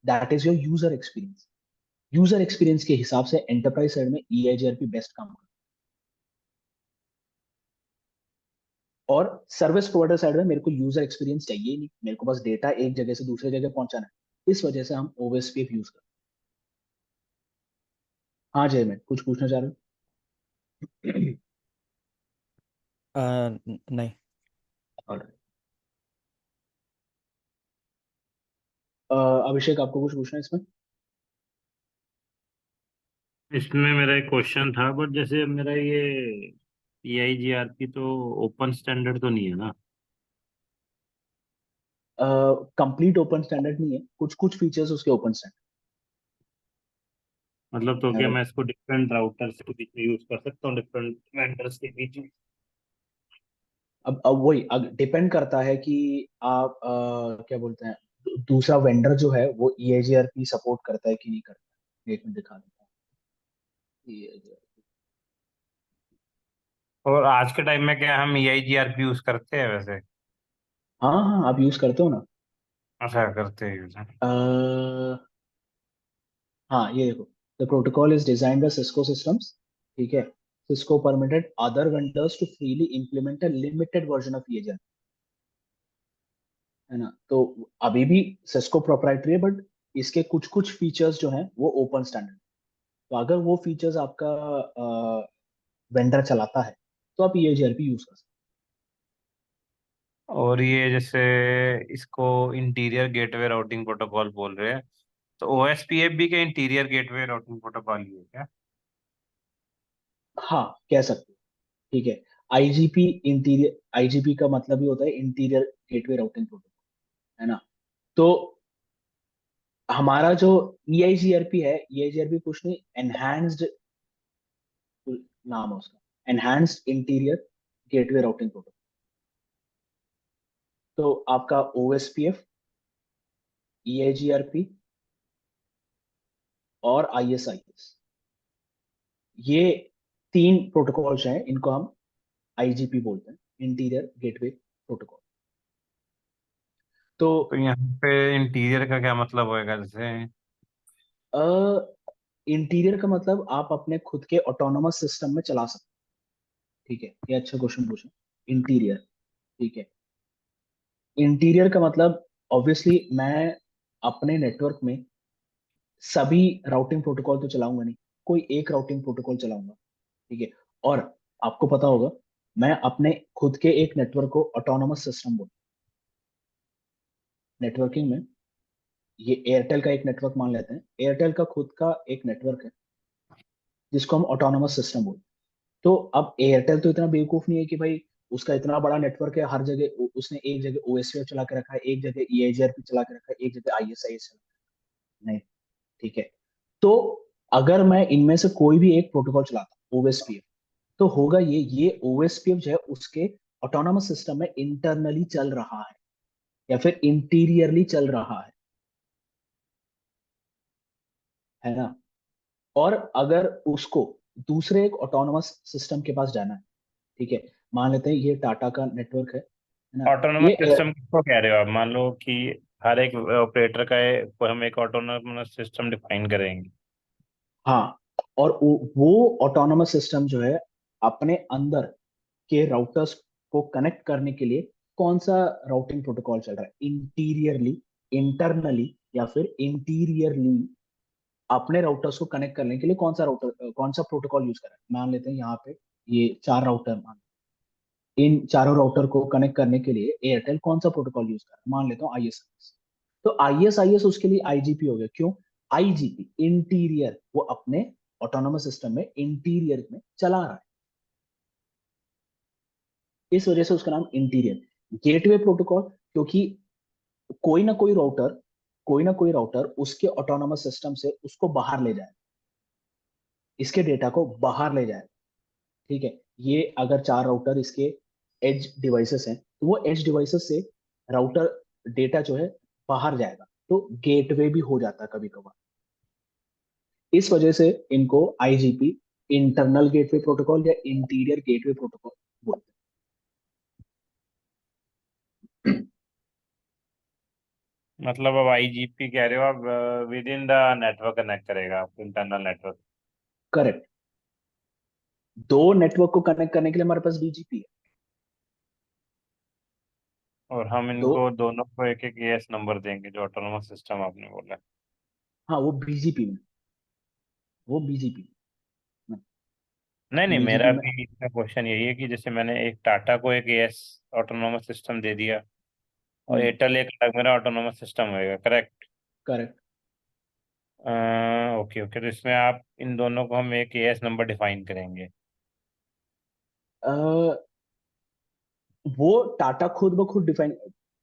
That is your user experience. User experience के हिसाब से एंटरप्राइज साइड में ईआईजीआरपी बेस्ट काम करता है। और सर्विस प्रोवाइडर साइड में मेरे को यूजर एक्सपीरियंस चाहिए ही नहीं, मेरे को बस डेटा एक जगह से दूसरे जगह पहुंचाना है, इस वजह से हम ओएसपीएफ यूज करते हैं। हाँ जय, मैं कुछ पूछना चाह रहा हूँ। नहीं। Alright. अभिषेक, आपको कुछ पूछना है इसमें? इसमें मेरा एक क्वेश्चन था, बट जैसे मेरा ये EIGRP तो ओपन स्टैंडर्ड तो नहीं है ना? कंप्लीट ओपन स्टैंडर्ड नहीं है, कुछ कुछ फीचर्स उसके ओपन स्टैंडर्ड मतलब तो है क्या भाई। मैं इसको डिफरेंट राउटर्स के बीच में यूज कर सकता हूँ, डिफरेंट वेंडर्स के बीच में? अब वही डिपेंड करता है कि आप क्या बोलते हैं, दूसरा वेंडर जो है वो ईएजीआरपी सपोर्ट करता है कि नहीं करता है। एक मिनट दिखा देता हूँ EIGRP। और आज के टाइम में क्या हम EIGRP यूज करते हैं वैसे? हाँ हाँ, आप यूज करते हो ना। अच्छा, करते हैं यूज। अ, हाँ ये देखो, the protocol is designed by Cisco Systems. ठीक है, Cisco permitted other vendors to freely implement a limited version of EIGRP, है ना। तो अभी भी सिस्को प्रोप्राइटरी है, बट इसके कुछ कुछ फीचर्स जो हैं वो ओपन स्टैंडर्ड। तो अगर वो फीचर्स आपका वेंडर चलाता है तो आप ईएजीआरपी यूज कर सकते और ये जैसे इसको इंटीरियर गेटवे राउटिंग प्रोटोकॉल बोल रहे हैं, तो OSPF भी क्या इंटीरियर गेटवे राउटिंग प्रोटोकॉल ही है क्या? हो। हाँ, कह सकते हो। ठीक है, आईजीपी इंटीरियर, आईजीपी का मतलब ही होता है इंटीरियर गेटवे राउटिंग प्रोटोकॉल, है ना। तो हमारा जो ईआईजीआरपी है, ईआईजीआरपी कुछ नहीं, एनहांस्ड नाम है उसका, enhanced interior gateway routing protocol. तो आपका ओएसपीएफ, ईआईजीआरपी और आईएसआईएस, ये तीन प्रोटोकॉल्स हैं, इनको हम आईजीपी बोलते हैं, इंटीरियर गेटवे प्रोटोकॉल। तो तो यहाँ पे इंटीरियर का क्या मतलब होएगा जैसे? इंटीरियर का मतलब आप अपने खुद के ऑटोनोमस सिस्टम में चला सकते हैं। ठीक है, ये अच्छा क्वेश्चन पूछा। इंटीरियर, ठीक है, इंटीरियर का मतलब ऑब्वियसली मैं अपने नेटवर्क में सभी राउटिंग प्रोटोकॉल तो चलाऊंगा नहीं, कोई एक राउटिंग प्रोटोकॉल चलाऊंगा। ठीक है, और आपको पता होगा, मैं अपने खुद के एक नेटवर्क को ऑटोनोमस सिस्टम बोलता हूं। नेटवर्किंग में ये एयरटेल का एक नेटवर्क मान लेते हैं, एयरटेल का खुद का एक नेटवर्क है जिसको हम ऑटोनोमस सिस्टम बोलते हैं। तो अब एयरटेल तो इतना बेवकूफ नहीं है कि भाई उसका इतना बड़ा नेटवर्क है, हर जगह उसने एक जगह ओएसपीएफ चला के रखा है, एक जगह ईआईजीआरपी चला के रखा है, एक जगह आईएसआईएस चला। नहीं, ठीक है। तो अगर मैं इनमें से कोई भी एक प्रोटोकॉल चलाता हूँ ओएसपीएफ, तो होगा ये ओएसपीएफ जो है उसके ऑटोनोमस सिस्टम में इंटरनली चल रहा है या फिर इंटीरियरली चल रहा है ना। और अगर उसको दूसरे एक ऑटोनोमस सिस्टम के पास जाना है, ठीक है, मान लेते हैं ये टाटा का नेटवर्क है ना। ऑटोनोमस ये सिस्टम किसको कह रहे हो आप? मान लो कि हर एक ऑपरेटर का को हम एक ऑटोनोमस सिस्टम डिफाइन करेंगे। हाँ, और वो ऑटोनोमस सिस्टम जो है अपने अंदर के राउटर्स को कनेक्ट करने के लिए कौन सा राउटिंग प्रोटोकॉल चल रहा है, इंटीरियरली, इंटरनली या फिर इंटीरियरली, अपने राउटर्स को कनेक्ट करने के लिए कौन सा राउटर, कौन सा प्रोटोकॉल यूज कर रहा है। मान लेते हैं यहाँ पे ये चार राउटर, मान, इन चारों राउटर को कनेक्ट करने के लिए एयरटेल कौन सा प्रोटोकॉल यूज कर रहा है, मान लेता हूँ आईएसआईएस। तो आईएसआईएस उसके लिए आईजीपी हो गया। क्यों? आईजीपी इंटीरियर, वो अपने ऑटोनोमस सिस्टम में इंटीरियर में चला रहा है, इस वजह से उसका नाम इंटीरियर। गेटवे प्रोटोकॉल, क्योंकि कोई ना कोई राउटर, कोई ना कोई राउटर उसके ऑटोनोमस सिस्टम से उसको बाहर ले जाए, इसके डेटा को बाहर ले जाए। ठीक है, ये अगर चार राउटर इसके एज डिवाइसेस हैं, तो वो एज डिवाइसेस से राउटर डेटा जो है बाहर जाएगा, तो गेटवे भी हो जाता है कभी कभार। इस वजह से इनको आईजीपी, इंटरनल गेटवे प्रोटोकॉल या इंटीरियर गेटवे प्रोटोकॉल बोलते हैं। मतलब अब आईजीपी कह रहे हो आप, with in the network connect करेगा आप इंटरनल नेटवर्क। करेक्ट। दो नेटवर्क को कनेक्ट करने के लिए हमारे पास बीजीपी है। और हम दो, इनको दोनों को एक एक एएस नंबर देंगे, जो ऑटोनोमस सिस्टम आपने बोला। हाँ वो बीजीपी में, वो बीजीपी में, नहीं नहीं, बीजीपी मेरा में। भी इसका क्वेश्चन यही है कि जैसे मैंने एक टाटा को एक एएस ऑटोनोमस सिस्टम दे दिया, और हम्म। एयरटेल एक अलग मेरा ऑटोनोमस सिस्टम होएगा, करेक्ट? करेक्ट। ओके ओके, तो इसमें आप इन दोनों को हम एक एएस नंबर डिफाइन करेंगे। वो टाटा खुद ब खुद डिफाइन,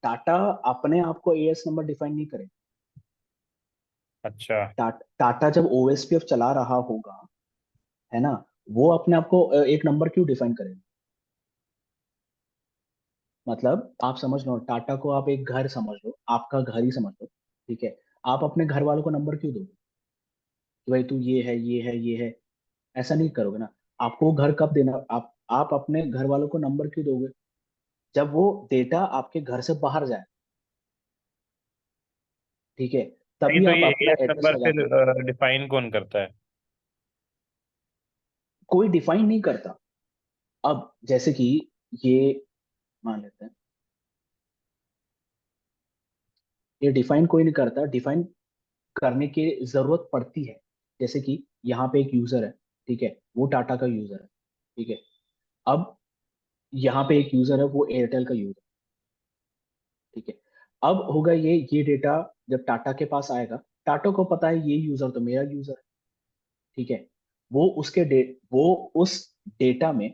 टाटा अपने आप को एएस नंबर डिफाइन नहीं करे। अच्छा। टाटा जब ओएसपीएफ चला रहा होगा, है ना, वो अपने आप को एक नंबर क्यों डिफाइन करेगा? मतलब आप समझ लो, टाटा को आप एक घर समझ लो, आपका घर ही समझ लो, ठीक है। आप अपने घर वालों को नंबर क्यों दोगे कि भाई तू ये है, ये है, ये है? ऐसा नहीं करोगे ना। आपको वो घर कब देना, आप अपने घर वालों को नंबर क्यों दोगे? जब वो डेटा आपके घर से बाहर जाए, ठीक है, नहीं, तभी तो आप ये अपना एएस एड्रेस नंबर लगाते फिर हो। डिफाइन कौन करता है? कोई डिफाइन नहीं करता। अब जैसे कि ये मान लेते हैं, ये डिफाइन कोई नहीं करता, डिफाइन करने की जरूरत पड़ती है। जैसे कि यहाँ पे एक यूजर है, ठीक है, वो टाटा का यूजर है, ठीक है। अब यहाँ पे एक यूजर है, वो एयरटेल का यूजर, ठीक है। अब होगा ये डेटा जब टाटा के पास आएगा, टाटा को पता है ये यूजर तो मेरा यूजर है, ठीक है। वो वो उस डेटा में,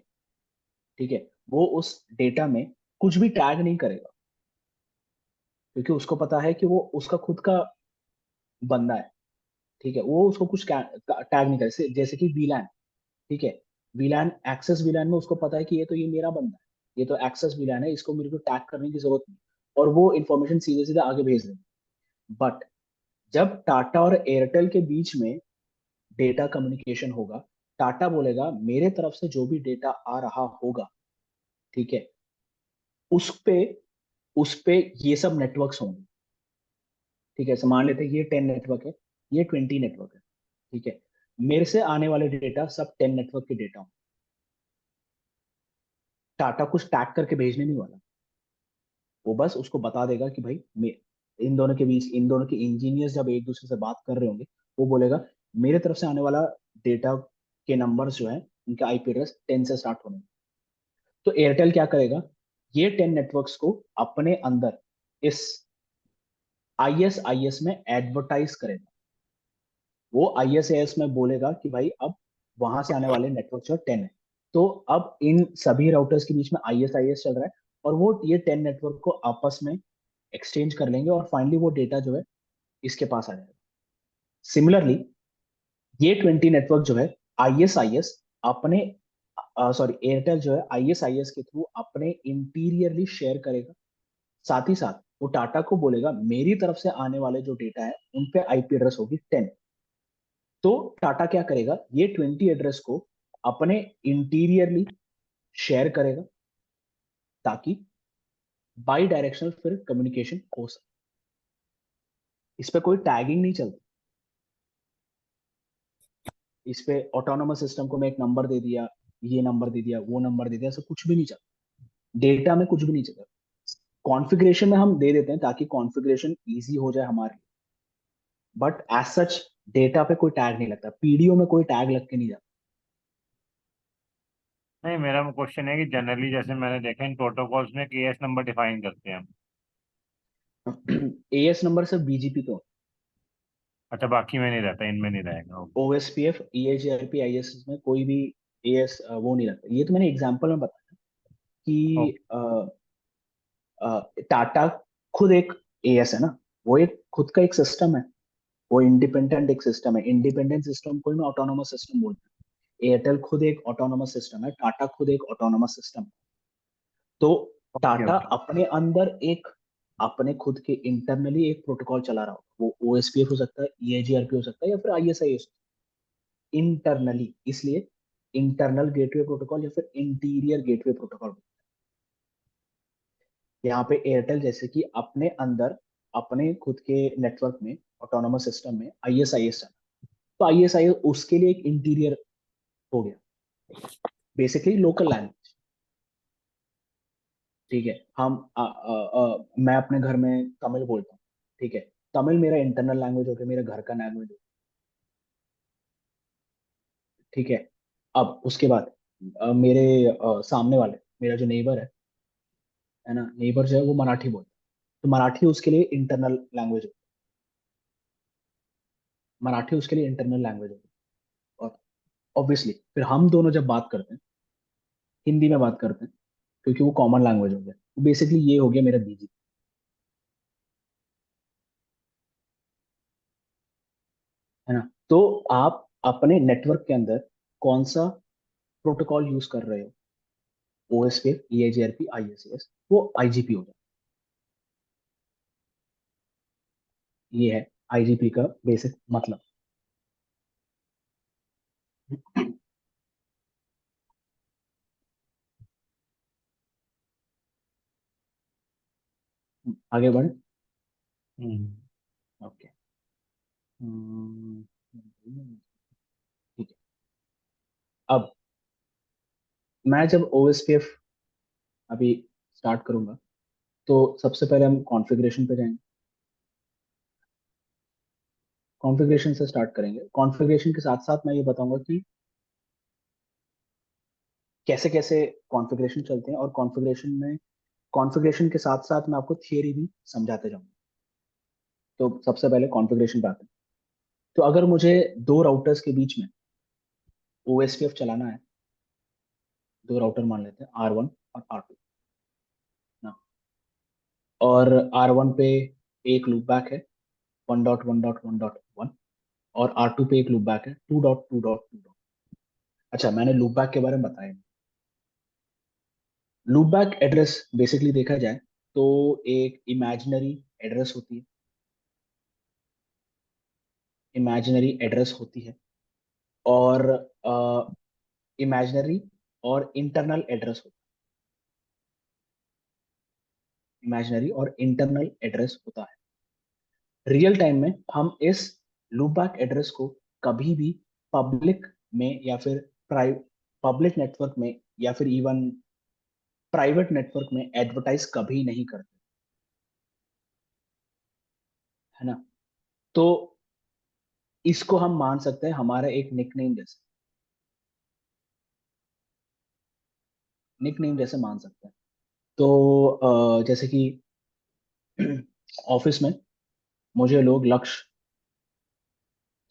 ठीक है, वो उस डेटा में कुछ भी टैग नहीं करेगा, क्योंकि उसको पता है कि वो उसका खुद का बंदा है, ठीक है। वो उसको कुछ टैग नहीं करे, जैसे कि वीलैन, ठीक है। वीलैन, एक्सेस वीलैन में उसको पता है कि ये मेरा बंदा है, ये तो एक्सेस वीलैन है, इसको मेरे को टैग करने की जरूरत नहीं, और वो इन्फॉर्मेशन सीधे सीधे आगे भेज देंगे। बट जब टाटा और एयरटेल के बीच में डेटा कम्युनिकेशन होगा, टाटा बोलेगा मेरे तरफ से जो भी डेटा आ रहा होगा, ठीक है, उस पे उस पे ये सब नेटवर्क्स होंगे, ठीक है। मान लेते हैं ये 10 नेटवर्क है, ये 20 नेटवर्क है, ठीक है। मेरे से आने वाले डेटा सब 10 नेटवर्क के डेटा होंगे। टाटा कुछ टैग करके भेजने नहीं वाला, वो बस उसको बता देगा कि भाई इन दोनों के बीच, इन दोनों के इंजीनियर्स जब एक दूसरे से बात कर रहे होंगे, वो बोलेगा मेरे तरफ से आने वाला डेटा के नंबर्स जो है, उनका आईपी एड्रेस 10 से स्टार्ट होने। तो एयरटेल क्या करेगा, ये 10 नेटवर्क्स को अपने अंदर इस आईएसआईएस में एडवर्टाइज करेगा। वो आईएसआईएस में बोलेगा कि भाई अब वहां से आने वाले नेटवर्क जो 10 है। तो अब इन सभी राउटर्स के बीच में आईएसआईएस चल रहा है, और वो ये 10 नेटवर्क को आपस में एक्सचेंज कर लेंगे, और फाइनली वो डेटा जो है इसके पास आ जाएगा। सिमिलरली ये 20 नेटवर्क जो है आईएसआईएस अपने, सॉरी, एयरटेल जो है आईएसआईएस के थ्रू अपने इंटीरियरली शेयर करेगा। साथ ही साथ वो टाटा को बोलेगा मेरी तरफ से आने वाले जो डेटा है उन पे आईपी एड्रेस होगी 10। तो टाटा क्या करेगा, ये 20 एड्रेस को अपने इंटीरियरली शेयर करेगा, ताकि बाई डायरेक्शनल फिर कम्युनिकेशन हो सके। इस पे कोई टैगिंग नहीं चलती, इस पे ऑटोनोमस सिस्टम को मैं एक नंबर दे दिया, ये नंबर दे दिया, वो नंबर दे दिया, ऐसा कुछ भी नहीं चलता। डेटा में कुछ भी नहीं चलता। कॉन्फ़िगरेशन में हम दे देते हैं ताकि कॉन्फ़िगरेशन इजी हो जाए हमारे लिए, बट एज सच डेटा पे कोई टैग नहीं लगता, पीडीओ में कोई टैग लग के नहीं जाता। नहीं, मेरा क्वेश्चन है कि जनरली जैसे मैंने देखा इन प्रोटोकॉल्स में एएस नंबर डिफाइन करते हैं। एएस नंबर सिर्फ बीजीपी को, अच्छा, बाकी में नहीं रहता, इनमें नहीं रहेगा, ओके। ओएसपीएफ, ईएजीआरपी, आईएसएस में कोई भी एएस वो नहीं लगता। ये तो मैंने एग्जांपल में बताया कि ओके टाटा खुद एक एएस है ना, वो एक खुद का एक सिस्टम है, वो इंडिपेंडेंट एक सिस्टम है। इंडिपेंडेंट सिस्टम को ही मैं ऑटोनोमस सिस्टम बोलता हूँ। एयरटेल खुद एक ऑटोनोमस सिस्टम है, टाटा खुद एक ऑटोनोमस सिस्टम है। तो ओके टाटा ओके। अपने अंदर एक, अपने खुद के इंटरनली एक प्रोटोकॉल चला रहा हो, वो ओएसपीएफ हो सकता है, ईएजीआरपी हो सकता है, या फिर आईएसआई हो सकता है। इंटरनली, इसलिए इंटरनल गेटवे प्रोटोकॉल या फिर इंटीरियर गेटवे प्रोटोकॉल। यहाँ पे एयरटेल जैसे कि अपने अंदर अपने खुद के नेटवर्क में ऑटोनोमस सिस्टम में ISIS चला, तो ISIS उसके लिए एक इंटीरियर हो गया, बेसिकली लोकल लैंग्वेज। ठीक है, मैं अपने घर में तमिल बोलता हूँ, ठीक है, तमिल मेरा इंटरनल लैंग्वेज हो गया, मेरा घर का लैंग्वेज हो, ठीक है। अब उसके बाद मेरे सामने वाले, मेरा जो नेबर है ना, नेबर जो है वो मराठी बोलता है, तो मराठी उसके लिए इंटरनल लैंग्वेज हो, मराठी उसके लिए इंटरनल लैंग्वेज हो। और ऑब्वियसली फिर हम दोनों जब बात करते हैं, हिंदी में बात करते हैं, क्योंकि वो कॉमन लैंग्वेज हो गया, तो बेसिकली ये हो गया मेरा बीजी, है ना। तो आप अपने नेटवर्क के अंदर कौन सा प्रोटोकॉल यूज कर रहे हो, OSPF, EIGRP, ISAS, वो IGP हो जाए। ये है IGP का बेसिक मतलब। आगे बढ़े। हम्म। ओके। ठीक है। अब मैं जब OSPF अभी स्टार्ट करूंगा, तो सबसे पहले हम कॉन्फ़िगरेशन पे जाएंगे, कॉन्फ़िगरेशन से स्टार्ट करेंगे। कॉन्फ़िगरेशन के साथ साथ मैं ये बताऊंगा कि कैसे कैसे कॉन्फ़िगरेशन चलते हैं, और कॉन्फ़िगरेशन के साथ साथ मैं आपको थियरी भी समझाते जाऊंगा। तो सबसे पहले कॉन्फ़िगरेशन पे आते हैं। तो अगर मुझे दो राउटर्स के बीच में OSPF चलाना है, दो राउटर मान लेते हैं, R1 और R2 ना, और R1 पे एक लूप बैक है 1.1.1.1, और R2 पे एक लूप बैक है 2.2.2। अच्छा, मैंने लूप बैक के बारे में बताया। लूप बैक एड्रेस बेसिकली देखा जाए तो एक इमेजिनरी एड्रेस होती है, इमेजिनरी एड्रेस होती है, और इमेजिनरी और इंटरनल एड्रेस होता है, इमेजिनरी और इंटरनल एड्रेस होता है। रियल टाइम में हम इस लूप बैक एड्रेस को कभी भी पब्लिक में या फिर प्राइवेट, पब्लिक नेटवर्क में या फिर इवन प्राइवेट नेटवर्क में एडवर्टाइज कभी नहीं करते, है ना। तो इसको हम मान सकते हैं हमारा एक निकनेम जैसे, निकनेम जैसे मान सकते हैं। तो जैसे कि ऑफिस में मुझे लोग लक्ष्य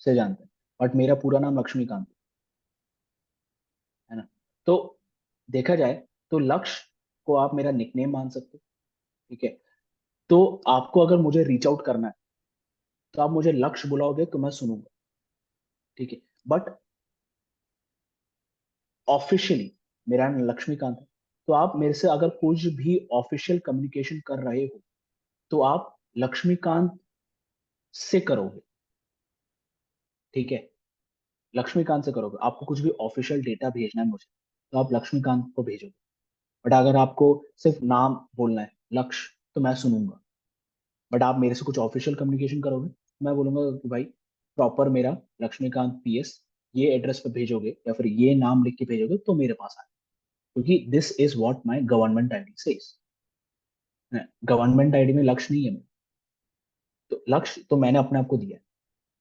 से जानते हैं, बट मेरा पूरा नाम लक्ष्मीकांत है ना। तो देखा जाए तो लक्ष्य को आप मेरा निकनेम मान सकते हो, ठीक है। तो आपको अगर मुझे रीच आउट करना है, तो आप मुझे लक्ष्य बुलाओगे तो मैं सुनूंगा, ठीक है। बट ऑफिशियली मेरा नाम लक्ष्मीकांत है, तो आप मेरे से अगर कुछ भी ऑफिशियल कम्युनिकेशन कर रहे हो, तो आप लक्ष्मीकांत से करोगे, ठीक है। लक्ष्मीकांत से करोगे, आपको कुछ भी ऑफिशियल डेटा भेजना है मुझे, तो आप लक्ष्मीकांत को भेजोगे। बट अगर आपको सिर्फ नाम बोलना है लक्ष्य, तो मैं सुनूंगा। बट आप मेरे से कुछ ऑफिशियल कम्युनिकेशन करोगे, मैं बोलूंगा कि भाई प्रॉपर मेरा लक्ष्मीकांत PS ये एड्रेस पे भेजोगे या फिर ये नाम लिख के भेजोगे तो मेरे पास आए, क्योंकि this is what my government ID says. Government ID में लक्ष्य नहीं है मेरा, तो लक्ष्य तो मैंने अपने आप को दिया है,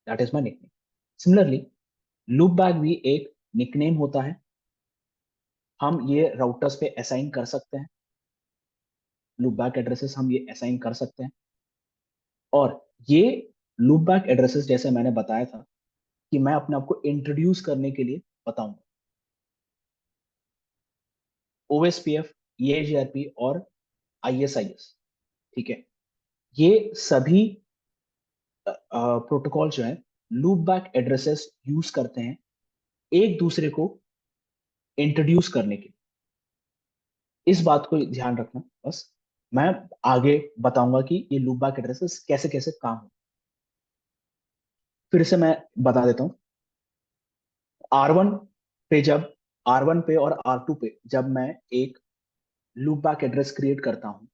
that is my nickname. Similarly loop back भी एक निकनेम होता है, हम ये राउटर्स पे असाइन कर सकते हैं, लूप बैक एड्रेसेस हम ये असाइन कर सकते हैं। और ये लूप बैक एड्रेसेस जैसे मैंने बताया था कि मैं अपने आप को इंट्रोड्यूस करने के लिए बताऊंगा, OSPF, EIGRP और ISIS, ठीक है। ये सभी प्रोटोकॉल जो है लूप बैक एड्रेसेस यूज करते हैं एक दूसरे को इंट्रोड्यूस करने के लिए। इस बात को ध्यान रखना बस, मैं आगे बताऊंगा कि ये लूप बैक एड्रेसेस कैसे कैसे काम हो। फिर से मैं बता देता हूँ, R1 पे जब R1 पे और R2 पे जब मैं एक लूप बैक एड्रेस क्रिएट करता हूं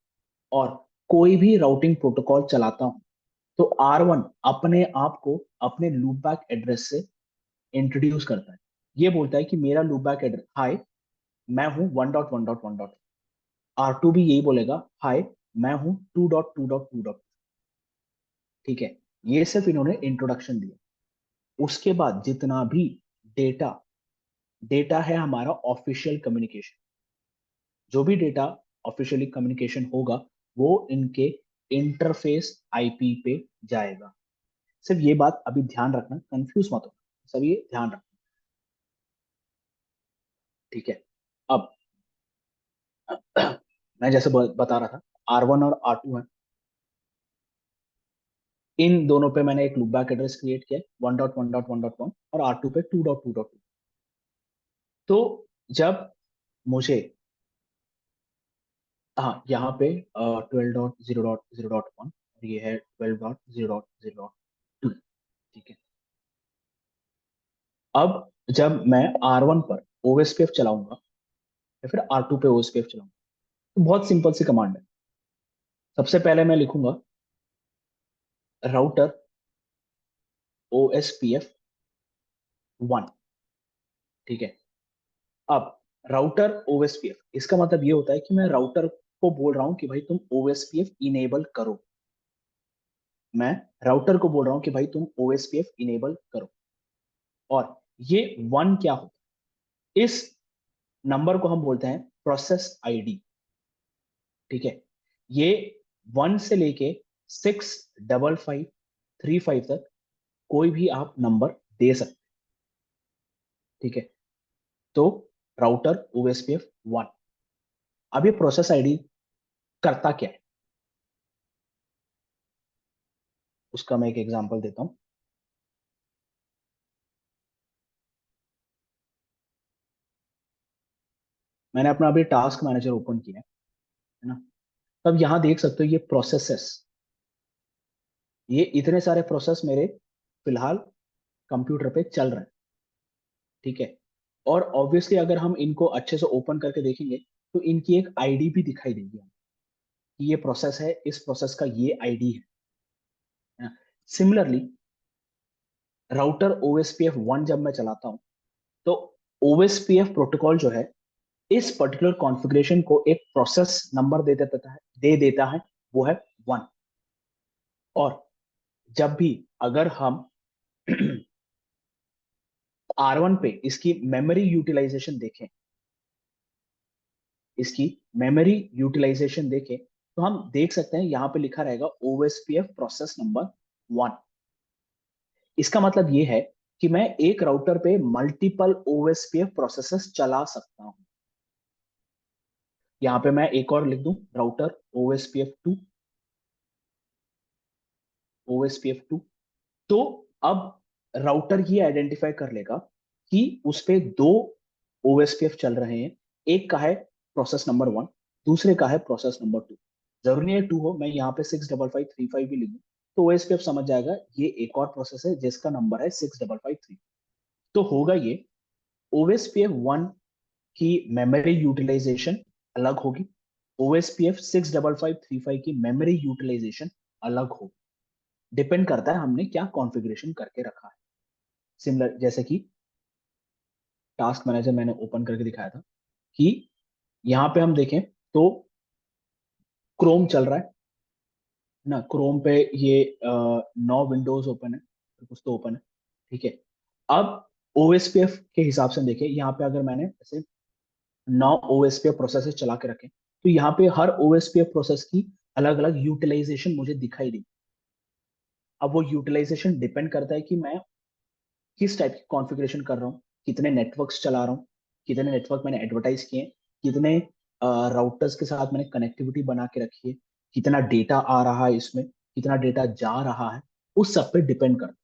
और कोई भी राउटिंग प्रोटोकॉल चलाता हूं, तो R1 अपने आप को अपने लूप बैक एड्रेस से इंट्रोड्यूस करता है। ये बोलता है कि मेरा लूप बैक एड्रेस, हाय मैं हूं 1.1.1. R2 भी यही बोलेगा, हाय मैं हूं 2.2.2. ठीक है, ये सिर्फ इन्होंने इंट्रोडक्शन दिया। उसके बाद जितना भी डेटा डेटा है हमारा ऑफिशियल कम्युनिकेशन, जो भी डेटा ऑफिशियली कम्युनिकेशन होगा वो इनके इंटरफेस आईपी पे जाएगा। सिर्फ ये बात अभी ध्यान रखना, कंफ्यूज मत हो, सब ये ध्यान रखना। ठीक है, अब मैं जैसे बता रहा था, R1 और R2 है, इन दोनों पे मैंने एक लूपबैक एड्रेस क्रिएट किया 1.1.1.1 और R2 पे 2.2.2। तो जब मुझे, हाँ यहाँ पे 12.0.0.1 और ये है 12.0.0.2। ठीक है, अब जब मैं R1 पर OSPF चलाऊंगा या फिर R2 पे OSPF चलाऊंगा, तो बहुत सिंपल सी कमांड है। सबसे पहले मैं लिखूंगा राउटर OSPF 1। ठीक है, अब राउटर OSPF, इसका मतलब ये होता है कि मैं राउटर को बोल रहा हूं कि भाई तुम OSPF इनेबल करो। मैं राउटर को बोल रहा हूं कि भाई तुम OSPF इनेबल करो। और ये 1 क्या होता है, इस नंबर को हम बोलते हैं प्रोसेस आईडी। ठीक है, ये 1 से लेके 65535 तक कोई भी आप नंबर दे सकते। ठीक है, तो राउटर OSPF 1। अब ये प्रोसेस आईडी करता क्या है, उसका मैं एक एग्जांपल देता हूं। मैंने अपना अभी टास्क मैनेजर ओपन किया है ना, तब यहां देख सकते हो ये प्रोसेसेस, ये इतने सारे प्रोसेस मेरे फिलहाल कंप्यूटर पे चल रहे हैं। ठीक है, और ऑब्वियसली अगर हम इनको अच्छे से ओपन करके देखेंगे तो इनकी एक आईडी भी दिखाई देगी हमें कि ये प्रोसेस है, इस प्रोसेस का ये आईडी है। सिमिलरली राउटर OSPF 1 जब मैं चलाता हूं, तो OSPF प्रोटोकॉल जो है इस पर्टिकुलर कॉन्फ़िगरेशन को एक प्रोसेस नंबर दे देता है, वो है 1। और जब भी अगर हम R1 पे इसकी मेमोरी यूटिलाइजेशन देखें, इसकी मेमोरी यूटिलाइजेशन देखें, तो हम देख सकते हैं यहां पे लिखा रहेगा OSPF प्रोसेस नंबर 1। इसका मतलब ये है कि मैं एक राउटर पे मल्टीपल OSPF प्रोसेसेस चला सकता हूं। यहां पे मैं एक और लिख दूं, राउटर OSPF 2। तो अब राउटर ये आइडेंटिफाई कर लेगा कि उस पे दो OSPF चल रहे हैं, एक का है प्रोसेस नंबर 1, दूसरे का है प्रोसेस नंबर 2। जरूरी है 2 हो, मैं यहाँ पे 65535 भी लिखूं तो OSPF समझ जाएगा ये एक और प्रोसेस है जिसका नंबर है 6553। तो होगा ये, OSPF 1 की मेमोरी यूटिलाइजेशन अलग होगी, OSPF 65535 की मेमोरी यूटिलाइजेशन अलग होगी। डिपेंड करता है हमने क्या कॉन्फ़िगरेशन करके रखा है। सिमिलर जैसे कि टास्क मैनेजर मैंने ओपन करके दिखाया था कि यहाँ पे हम देखें तो क्रोम चल रहा है ना, क्रोम पे ये 9 विंडोज ओपन है, तो कुछ तो ओपन है। ठीक है, अब OSPF के हिसाब से देखें, यहाँ पे अगर मैंने ऐसे 9 OSPF प्रोसेसेस चला के रखे, तो यहाँ पे हर OSPF प्रोसेस की अलग अलग यूटिलाइजेशन मुझे दिखाई दी। अब वो यूटिलाइजेशन डिपेंड करता है कि मैं किस टाइप की कॉन्फ़िगरेशन कर रहा हूँ, कितने नेटवर्क्स चला रहा हूँ, कितने नेटवर्क मैंने एडवर्टाइज किए, कितने राउटर्स के साथ मैंने कनेक्टिविटी बना के रखी है, कितना डेटा आ रहा है इसमें, कितना डेटा जा रहा है, उस सब पे डिपेंड करता है।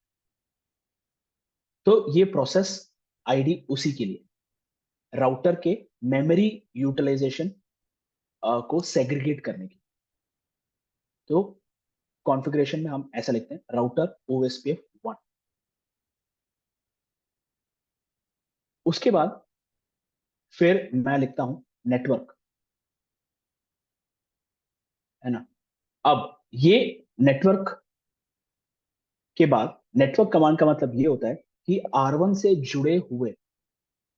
तो ये प्रोसेस आईडी उसी के लिए, राउटर के मेमोरी यूटिलाइजेशन को सेग्रीगेट करने की। तो कॉन्फ़िगरेशन में हम ऐसा लिखते हैं, राउटर OSPF 1। उसके बाद फिर मैं लिखता हूं नेटवर्क, है ना। अब ये नेटवर्क के बाद, नेटवर्क कमांड का मतलब ये होता है कि R1 से जुड़े हुए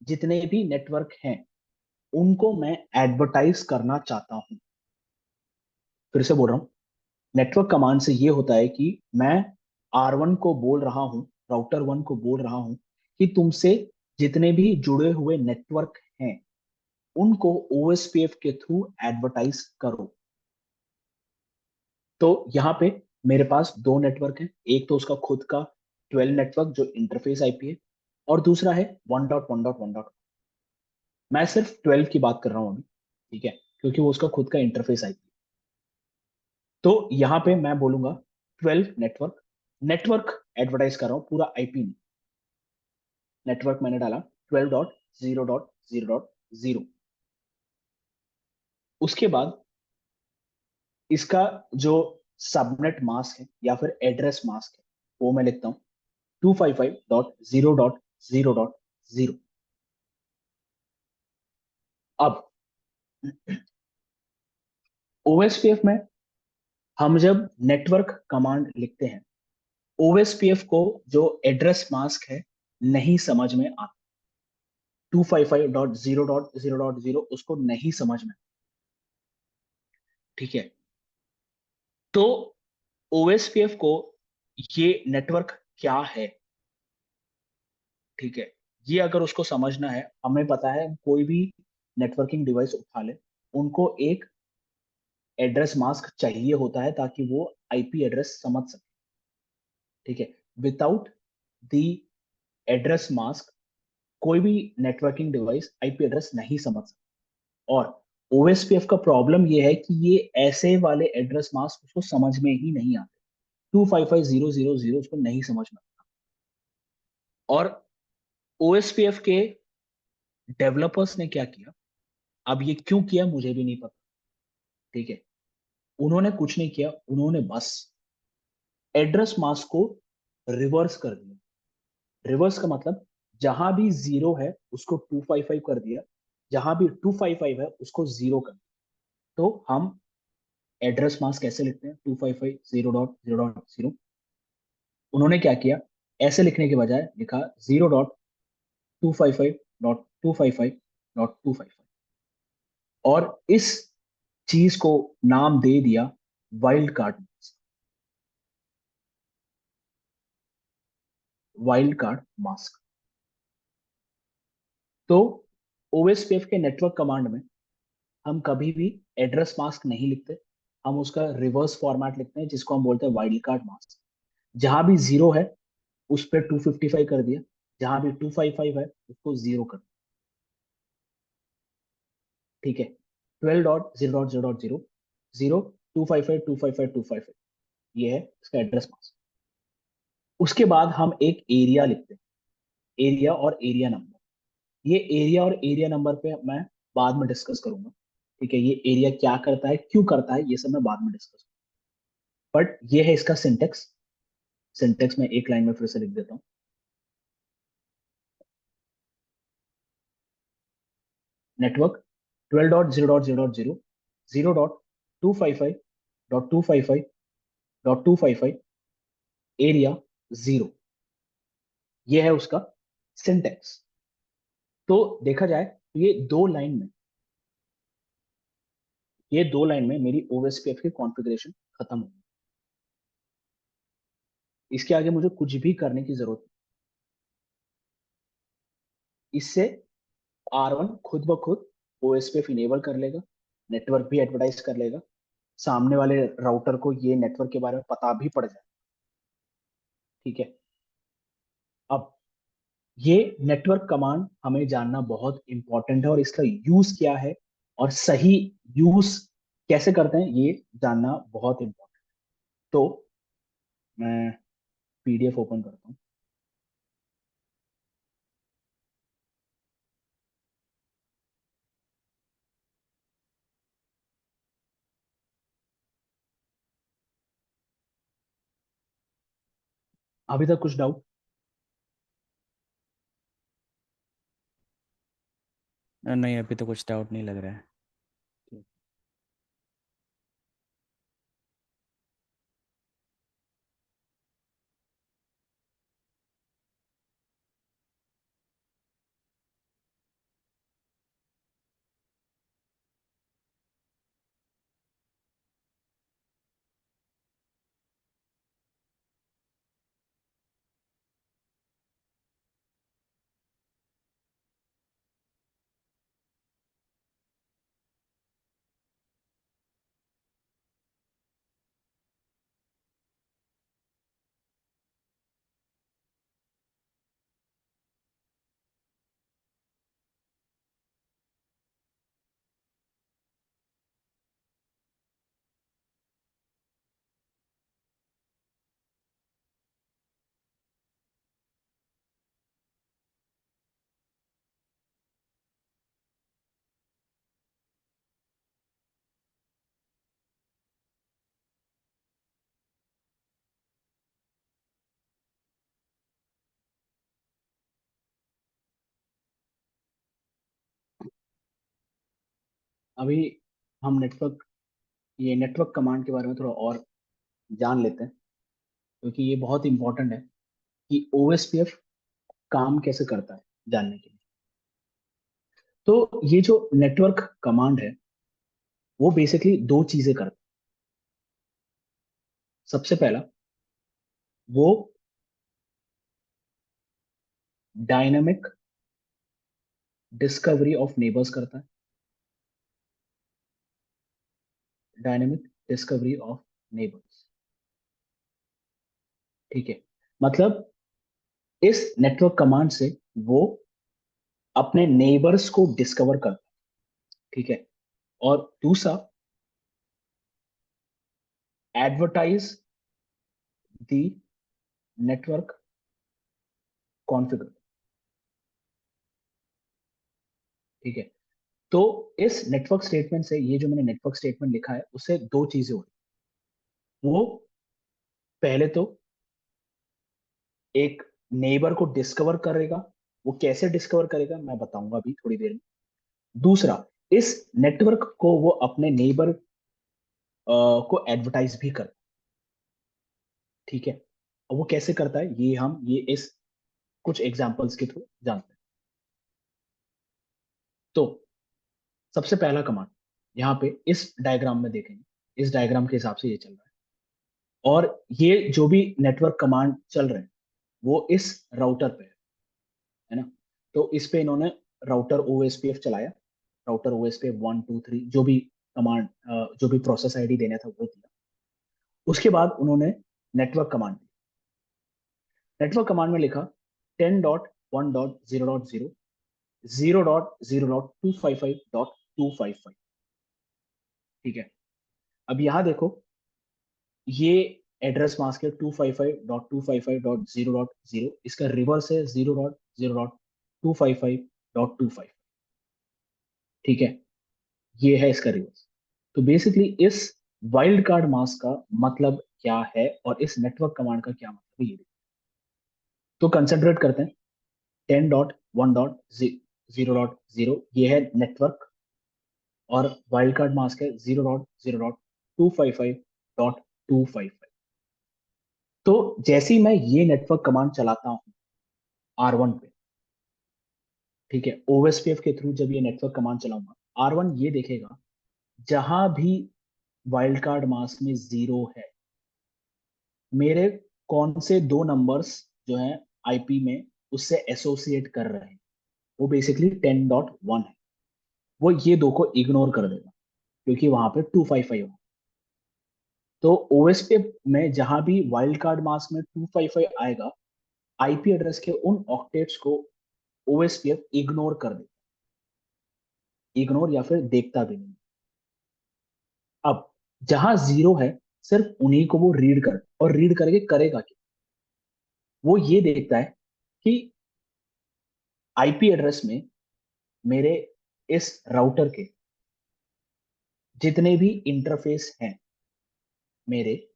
जितने भी नेटवर्क हैं उनको मैं एडवर्टाइज करना चाहता हूं। फिर से बोल रहा हूं, नेटवर्क कमांड से ये होता है कि मैं R1 को बोल रहा हूं, राउटर 1 को बोल रहा हूं कि तुमसे जितने भी जुड़े हुए नेटवर्क हैं उनको OSPF के थ्रू एडवर्टाइज करो। तो यहाँ पे मेरे पास दो नेटवर्क है, एक तो उसका खुद का 12 नेटवर्क जो इंटरफेस आईपी है, और दूसरा है 1.1.1. मैं सिर्फ 12 की बात कर रहा हूं अभी, ठीक है, क्योंकि वो उसका खुद का इंटरफेस आईपी। तो यहाँ पे मैं बोलूंगा 12 नेटवर्क, नेटवर्क एडवर्टाइज कर रहा हूँ, पूरा आईपी नहीं। नेटवर्क मैंने डाला 12.0.0.0। उसके बाद इसका जो सबनेट मास्क है या फिर एड्रेस मास्क है वो मैं लिखता हूँ 255.0.0.0। अब OSPF में हम जब नेटवर्क कमांड लिखते हैं, OSPF को जो एड्रेस मास्क है नहीं समझ में आता, 255.0.0.0 उसको नहीं समझ में, ठीक है। तो OSPF को ये नेटवर्क क्या है, ठीक है, ये अगर उसको समझना है, हमें पता है कोई भी नेटवर्किंग डिवाइस उठा ले, उनको एक एड्रेस मास्क चाहिए होता है ताकि वो आईपी एड्रेस समझ सके, ठीक है। विदाउट द एड्रेस मास्क कोई भी नेटवर्किंग डिवाइस आईपी एड्रेस नहीं समझ सकता। और OSPF का प्रॉब्लम ये है कि ये ऐसे वाले एड्रेस मास्क उसको समझ में ही नहीं आते, 255.0.0.0 उसको नहीं समझ में आता। और OSPF के डेवलपर्स ने क्या किया, अब ये क्यों किया मुझे भी नहीं पता, ठीक है। उन्होंने कुछ नहीं किया, उन्होंने बस एड्रेस मास्क को रिवर्स कर दिया। रिवर्स का मतलब जहां भी जीरो है उसको 255 कर दिया, जहां भी 255 है उसको जीरो कर दिया। तो हम एड्रेस मास्क कैसे लिखते हैं, 255.0.0.0। उन्होंने क्या किया, ऐसे लिखने के बजाय लिखा 0.255.255.255, और इस चीज को नाम दे दिया wild card mask, wild card mask. तो OSPF के नेटवर्क कमांड में हम कभी भी एड्रेस मास्क नहीं लिखते, हम उसका रिवर्स फॉर्मेट लिखते हैं जिसको हम बोलते हैं वाइल्ड कार्ड मास्क। जहां भी जीरो है उस पर 255 कर दिया, जहां भी 255 है उसको जीरो कर दिया, ठीक है। 12.0.0.0, 0, 255.255.255, ये है इसका एड्रेस मास्क। उसके बाद हम एक एरिया लिखते हैं, एरिया और एरिया नंबर। ये एरिया और एरिया नंबर पे मैं बाद में डिस्कस करूंगा, ठीक है। ये एरिया क्या करता है, क्यों करता है, ये सब मैं बाद में डिस्कस, बट ये है इसका सिंटेक्स। सिंटेक्स में एक लाइन में फिर से लिख देता हूँ। नेटवर्क 12.0.0.0, 0.255.255.255, एरिया 0, ये है उसका सिंटेक्स। तो देखा जाए तो ये दो लाइन में मेरी OSPF की कॉन्फ़िगरेशन खत्म हो गई। इसके आगे मुझे कुछ भी करने की जरूरत नहीं। इससे R1 खुद ब खुद OSPF इनेबल कर लेगा, नेटवर्क भी एडवर्टाइज कर लेगा, सामने वाले राउटर को ये नेटवर्क के बारे में पता भी पड़ जाए, ठीक है। अब ये नेटवर्क कमांड हमें जानना बहुत इंपॉर्टेंट है, और इसका यूज क्या है और सही यूज कैसे करते हैं ये जानना बहुत इंपॉर्टेंट। तो मैं PDF ओपन करता हूँ। अभी तक कुछ डाउट? नहीं, अभी तो कुछ डाउट नहीं लग रहा है। अभी हम ये नेटवर्क कमांड के बारे में थोड़ा और जान लेते हैं, क्योंकि ये बहुत इंपॉर्टेंट है कि ओएसपीएफ काम कैसे करता है जानने के लिए। तो ये जो नेटवर्क कमांड है वो बेसिकली दो चीजें करता है। सबसे पहला, वो डायनामिक डिस्कवरी ऑफ नेबर्स करता है। डायनामिक डिस्कवरी ऑफ नेबर्स, ठीक है। मतलब इस नेटवर्क कमांड से वो अपने नेबर्स को डिस्कवर करता है, ठीक है। और दूसरा, एडवर्टाइज द नेटवर्क कॉन्फ़िगर, ठीक है। तो इस नेटवर्क स्टेटमेंट से, ये जो मैंने नेटवर्क स्टेटमेंट लिखा है, उससे दो चीजें हो रही। वो पहले तो एक नेबर को डिस्कवर करेगा। वो कैसे डिस्कवर करेगा मैं बताऊंगा अभी थोड़ी देर में। दूसरा, इस नेटवर्क को वो अपने नेबर को एडवर्टाइज भी कर, ठीक है। और वो कैसे करता है ये इस कुछ एग्जांपल्स के थ्रू जानते हैं। तो सबसे पहला कमांड यहाँ पे इस डायग्राम में देखेंगे। इस डायग्राम के हिसाब से ये चल रहा है, और ये जो भी नेटवर्क कमांड चल रहे हैं वो इस राउटर पे है ना। तो इस पे इन्होंने राउटर ओएसपीएफ चलाया। राउटर ओएसपीएफ 1 2 3 जो भी कमांड, जो भी प्रोसेस आईडी देना था वो दिया। उसके बाद उन्होंने नेटवर्क कमांड दी। नेटवर्क कमांड में लिखा 10.1.0.0 0.0.255.255, ठीक है। अब यहां देखो, ये एड्रेस मास्क है 255.255.0.0, इसका रिवर्स है 0.0.255.25, ठीक है। ये है इसका रिवर्स। तो बेसिकली इस वाइल्ड कार्ड मास्क का मतलब क्या है और इस नेटवर्क कमांड का क्या मतलब है, ये देखो। तो कंसेंट्रेट करते हैं। 10.1.0.0 ये है नेटवर्क, और वाइल्ड कार्ड मास्क है 0.0.255.255। तो जैसे ही मैं ये नेटवर्क कमांड चलाता हूँ R1 पे, ठीक है, ओएसपीएफ के थ्रू जब ये नेटवर्क कमांड चलाऊंगा, R1 ये देखेगा जहां भी वाइल्ड कार्ड मास्क में 0 है, मेरे कौन से दो नंबर्स जो हैं आईपी में उससे एसोसिएट कर रहे हैं। वो बेसिकली 10.1 है, वो ये दो को इग्नोर कर देगा क्योंकि वहां पे 255 है। तो ओएसपीएफ में जहां भी वाइल्ड कार्ड मास्क में 255 आएगा, आईपी एड्रेस के उन ऑक्टेट्स को ओएसपीएफ इग्नोर कर देगा, इग्नोर या फिर देखता भी नहीं। अब जहां 0 है, सिर्फ उन्हीं को वो रीड कर, और रीड करके करेगा क्या, वो ये देखता है कि आईपी एड्रेस में मेरे इस राउटर के जितने भी इंटरफेस हैं, मेरे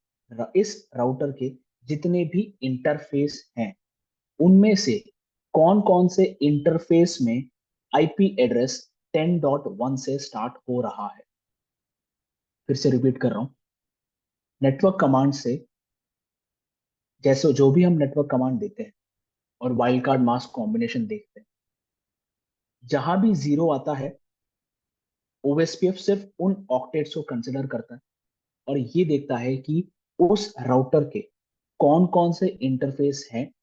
इस राउटर के जितने भी इंटरफेस हैं, उनमें से कौन कौन से इंटरफेस में आईपी एड्रेस 10.1 से स्टार्ट हो रहा है। फिर से रिपीट कर रहा हूं, नेटवर्क कमांड से जैसे जो भी हम नेटवर्क कमांड देते हैं और वाइल्ड कार्ड मास्क कॉम्बिनेशन देखते हैं, जहां भी जीरो आता है ओएसपीएफ सिर्फ उन ऑक्टेट्स को कंसिडर करता है और ये देखता है कि उस राउटर के कौन कौन से इंटरफेस हैं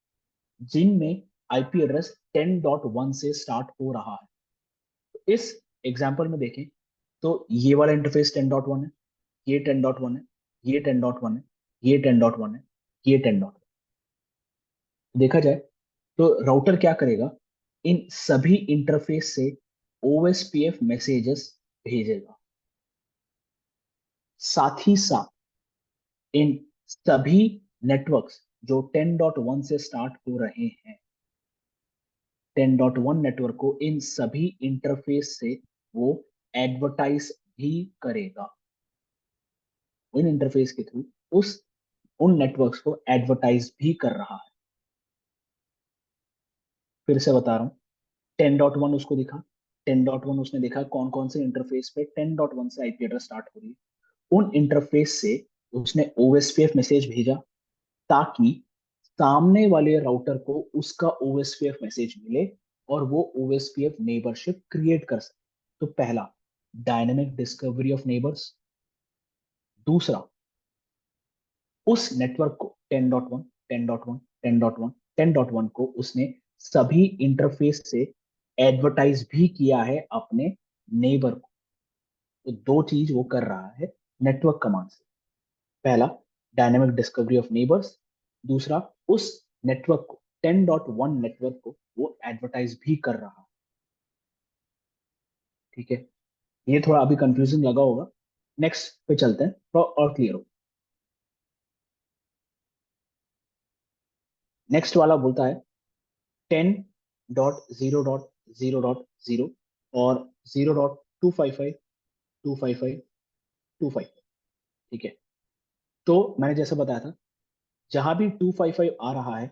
जिनमें आईपी एड्रेस 10.1 से स्टार्ट हो रहा है। तो इस एग्जांपल में देखें तो ये वाला इंटरफेस 10.1 है, ये 10.1 है, ये 10.1 है, ये 10.1 है, ये 10.1। देखा जाए तो राउटर क्या करेगा, इन सभी इंटरफेस से ओएसपीएफ मैसेजेस भेजेगा। साथ ही साथ इन सभी नेटवर्क्स जो 10.1 से स्टार्ट हो रहे हैं, 10.1 नेटवर्क को इन सभी इंटरफेस से वो एडवर्टाइज भी करेगा। इन इंटरफेस के थ्रू उस उन नेटवर्क्स को एडवर्टाइज भी कर रहा है। फिर से बता रहा हूं, 10.1 उसको दिखा, 10.1 उसने देखा कौन कौन से इंटरफेस पे 10.1 से आईपी एड्रेस स्टार्ट हो रही है, उन इंटरफेस से उसने ओएसपीएफ मैसेज भेजा ताकि सामने वाले राउटर को उसका ओएसपीएफ मैसेज मिले और वो ओएसपीएफ नेबरशिप क्रिएट कर सके। तो पहला, डायनेमिक डिस्कवरी ऑफ नेबर्स। दूसरा, उस नेटवर्क को 10.1 10.1 10.1 10.1 को उसने सभी इंटरफेस से एडवर्टाइज भी किया है अपने नेबर को। तो दो चीज वो कर रहा है नेटवर्क कमांड से। पहला, डायनेमिक डिस्कवरी ऑफ नेबर्स। दूसरा, उस नेटवर्क को 10.1 नेटवर्क को वो एडवर्टाइज भी कर रहा है। ठीक है, ये थोड़ा अभी कंफ्यूजिंग लगा होगा, नेक्स्ट पे चलते हैं थोड़ा और क्लियर हो। नेक्स्ट वाला बोलता है 10.0.0.0 और 0.255.255.255। ठीक है, तो मैंने जैसे बताया था, जहां भी 255 आ रहा है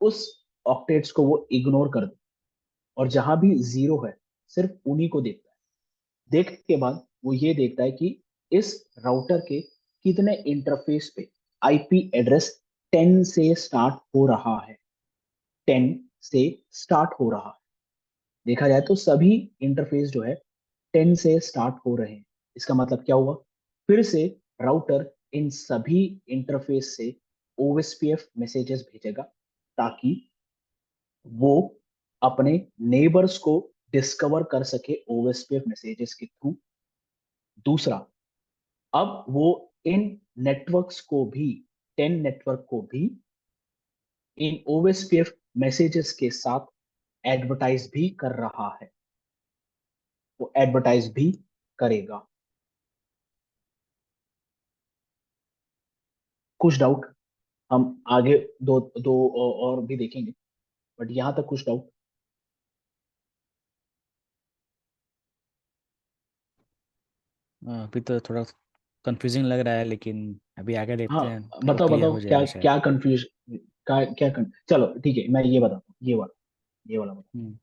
उस ऑक्टेट्स को वो इग्नोर कर दे और जहां भी जीरो है सिर्फ उन्हीं को देखता है। देख के बाद वो ये देखता है कि इस राउटर के कितने इंटरफेस पे आईपी एड्रेस 10 से स्टार्ट हो रहा है, 10 से स्टार्ट हो रहा है। देखा जाए तो सभी इंटरफेस जो है 10 से स्टार्ट हो रहे हैं। इसका मतलब क्या हुआ, फिर से राउटर इन सभी इंटरफेस से ओएसपीएफ मैसेजेस भेजेगा ताकि वो अपने नेबर्स को डिस्कवर कर सके ओएसपीएफ मैसेजेस के थ्रू। दूसरा, अब वो इन नेटवर्क्स को भी 10 नेटवर्क को भी इन ओएसपीएफ मैसेजेस के साथ एडवर्टाइज भी कर रहा है, वो एडवर्टाइज भी करेगा। कुछ डाउट, हम आगे दो दो और भी देखेंगे, बट यहां तक कुछ डाउट? अभी तो थोड़ा कंफ्यूजिंग लग रहा है, लेकिन अभी आगे देखते हाँ, हैं, कहीं बताओ क्लियर बताओ हो क्या जाएगा शायद। क्या कंफ्यूज, चलो ठीक है, मैं ये बताता हूँ, ये वाला बताओ। हम्म।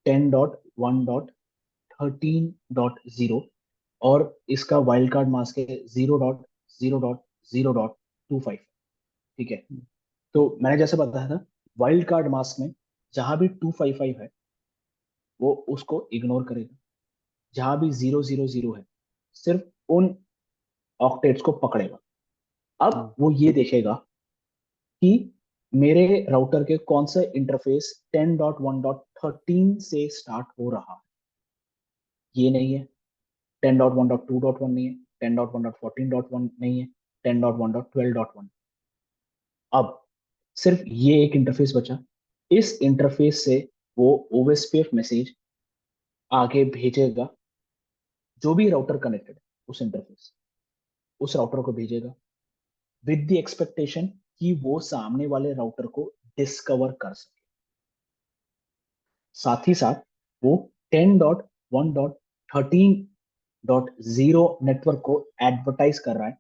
10.1.13.0 और इसका वाइल्ड कार्ड मास्क है 0.0.0.25। ठीक है, तो मैंने जैसे बताया था, वाइल्ड कार्ड मास्क में जहां भी 255 है वो उसको इग्नोर करेगा, जहां भी 000 है सिर्फ उन ऑक्टेट्स को पकड़ेगा। अब हम्म। वो ये देखेगा कि मेरे राउटर के कौन सा इंटरफेस 10.1.13 से स्टार्ट हो रहा है। ये नहीं है, 10.1.2.1 नहीं है, 10.1.14.1 नहीं है, 10.1.12.1। अब सिर्फ ये एक इंटरफेस बचा, इस इंटरफेस से वो ओएसपीएफ मैसेज आगे भेजेगा। जो भी राउटर कनेक्टेड है उस इंटरफेस, उस राउटर को भेजेगा विद द एक्सपेक्टेशन कि वो सामने वाले राउटर को डिस्कवर कर सके। साथ ही साथ वो 10.1.13.0 नेटवर्क को एडवर्टाइज कर रहा है,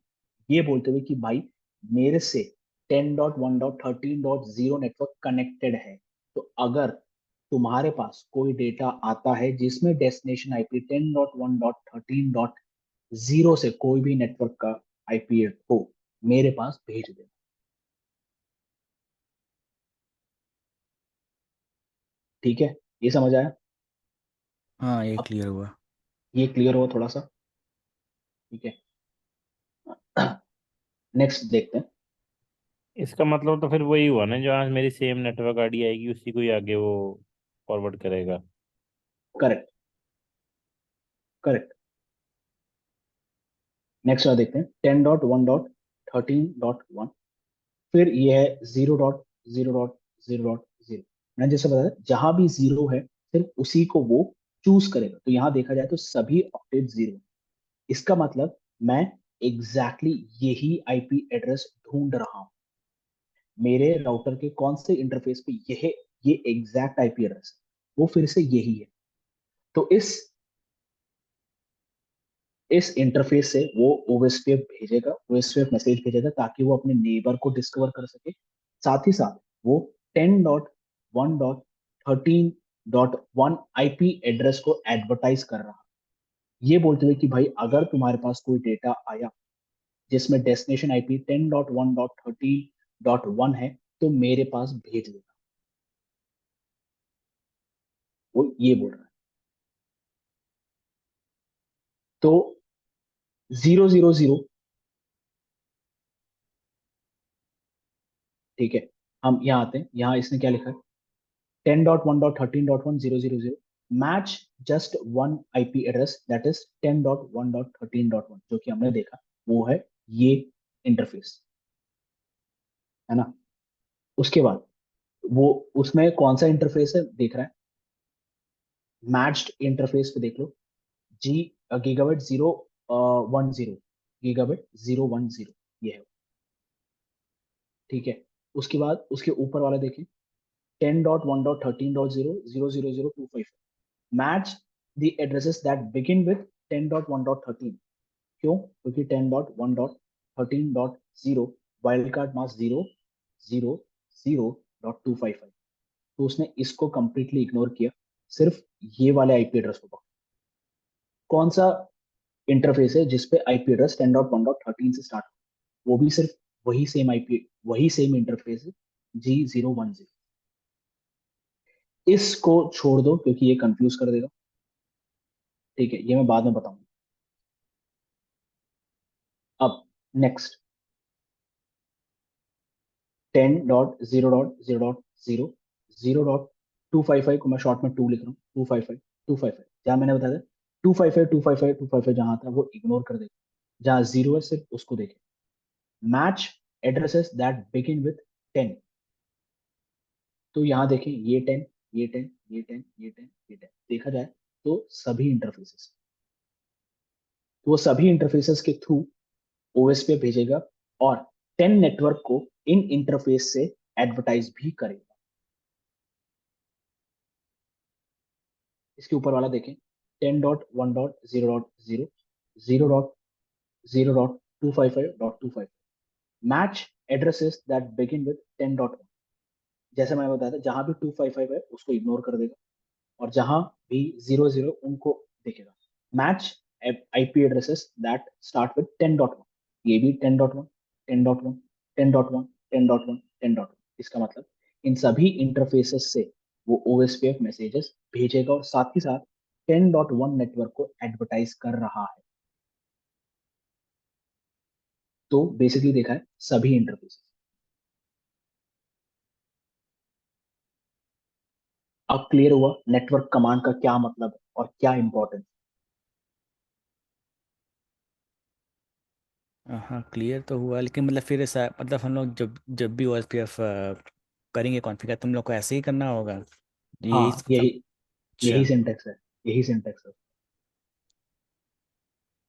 ये बोलते हुए कि भाई मेरे से 10.1.13.0 नेटवर्क कनेक्टेड है, तो अगर तुम्हारे पास कोई डेटा आता है जिसमें डेस्टिनेशन आईपी 10.1.13.0 से कोई भी नेटवर्क का आईपी हो, मेरे पास भेज देना। ठीक है, ये समझ आया? हाँ, ये अब क्लियर हुआ। ये क्लियर हो थोड़ा सा? ठीक है, नेक्स्ट देखते हैं। इसका मतलब तो फिर वही हुआ ना, जो आज मेरी सेम नेटवर्क आईडी आएगी उसी को ही आगे वो फॉरवर्ड करेगा। Correct, correct. नेक्स्ट वाला देखते हैं, 10.1.13.1। फिर ये है 0.0.0.0। मैंने जैसे बताया, जहां भी जीरो है सिर्फ उसी को वो चूज करेगा। तो यहां देखा जाए तो सभी ऑक्टेव जीरो। इसका मतलब मैं एग्जैक्टली यही आईपी एड्रेस ढूंढ रहा हूं। मेरे राउटर के कौन से इंटरफेस पे ये एग्जैक्ट आईपी एड्रेस है, वो फिर से यही है। तो इस इंटरफेस से वो ओएसपीएफ भेजेगा, ओएसपीएफ मैसेज भेजेगा, ताकि वो अपने नेबर को डिस्कवर कर सके। साथ ही साथ वो 10.1.13.1 आईपी एड्रेस को एडवर्टाइज कर रहा है, ये बोलते हुए कि भाई अगर तुम्हारे पास कोई डेटा आया जिसमें डेस्टिनेशन आईपी 10.1.13.1 है, तो मेरे पास भेज देना। वो ये बोल रहा है। तो 000, ठीक है, हम यहाँ आते हैं। यहाँ इसने क्या लिखा है, 10.1.13.1 000 match just one IP address that is 10.1.13.1, जो कि हमने देखा वो है ये इंटरफेस, है ना। उसके बाद वो उसमें कौन सा इंटरफेस है देख रहा है, मैच्ड इंटरफेस पे देख लो, जी गीगाबिट 010, गीगाबिट 010, ये है। ठीक है, उसके बाद उसके ऊपर वाला देखें, 10.1.13.0 00025, match the addresses that begin with 10.1.13। क्यों? क्योंकि 10.1.13.0 वाइल्ड कार्ड मास 0.0.0.255। तो उसने इसको कंप्लीटली इग्नोर किया, सिर्फ ये वाले आईपी एड्रेस को पकड़ा। कौन सा इंटरफेस है जिसपे आईपी एड्रेस 10.1.13 से स्टार्ट हो, वो भी सिर्फ वही सेम इंटरफेस है, G010। इसको छोड़ दो क्योंकि ये कंफ्यूज कर देगा। ठीक है, ये मैं बाद में बताऊंगा। अब नेक्स्ट, 10.0.0.0 को मैं शॉर्ट में 2 लिख रहा हूँ, 255 जहां मैंने बताया 255 जहां था वो इग्नोर कर देगा, जहां जीरो है सिर्फ उसको देखे। Match addresses that begin with 10। तो यहाँ देखें, ये 10, ये 10, ये 10, ये 10, ये 10 देखा जाए तो सभी इंटरफेसेस, तो वो सभी इंटरफेसेस के थ्रू ओएस पे भेजेगा और 10 नेटवर्क को इन इंटरफेस से एडवर्टाइज भी करेगा। इसके ऊपर वाला देखें, 10.1.0.0 0.0.255.25 match addresses that begin with 10.1। जैसे मैंने बताया था, जहां भी 255 है उसको इग्नोर कर देगा, और जहां भी 00 उनको देखेगा। Match IP addresses that start with 10.1, ये भी 10.1, 10.1, 10.1, 10.1, 10.1। इसका मतलब इन सभी इंटरफेसेस से वो ओएसपीएफ मैसेजेस भेजेगा, और साथ ही साथ 10.1 नेटवर्क को एडवर्टाइज कर रहा है। तो बेसिकली देखा है सभी इंटरफेसेस। अब क्लियर हुआ नेटवर्क कमांड का क्या मतलब है और क्या इंपॉर्टेंस। हाँ, क्लियर तो हुआ, लेकिन मतलब फिर ऐसा मतलब हम लोग जब जब भी OSPF करेंगे कॉन्फ़िगर, तुम लोग को ऐसे ही करना होगा ये हाँ, सब? यही अच्छा, सिंटेक्स है, यही सिंटेक्स है तो हम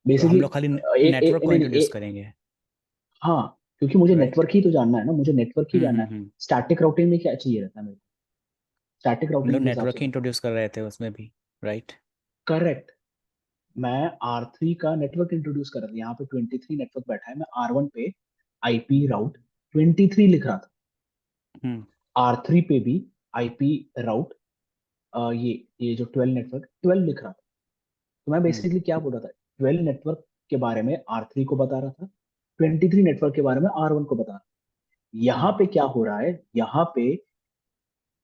बेसिकली। लोग खाली नेटवर्क को नहीं नहीं, इंट्रोड्यूस करेंगे? हाँ, क्योंकि मुझे राइट। नेटवर्क ही तो जानना है ना, मुझे नेटवर्क ही जानना है। हम्म। स्टैटिक राउटिंग में क्या चाहिए रहता है मेरे को, स्टैटिक हम राउटिंग लोग के हिसाब से नेटवर्क ही देखो। इंट्रोड्यूस कर रहे थे उसमें भी, राइट। करेक्ट, मैं R3 का नेटवर्क इंट्रोड्यूस कर रहा था। यहाँ पे 23 नेटवर्क बैठा है, मैं R1 पे आईपी राउट 23 लिख रहा था, हम्म। R3 पे भी आईपी राउट ये जो 12 नेटवर्क 12 लिख रहा था, तो मैं हम्म बेसिकली क्या बोल रहा था, 12 नेटवर्क के बारे में R3 को बता रहा था, 23 नेटवर्क के बारे में R1 को बता रहा था। यहाँ हम्म पे क्या हो रहा है, यहाँ पे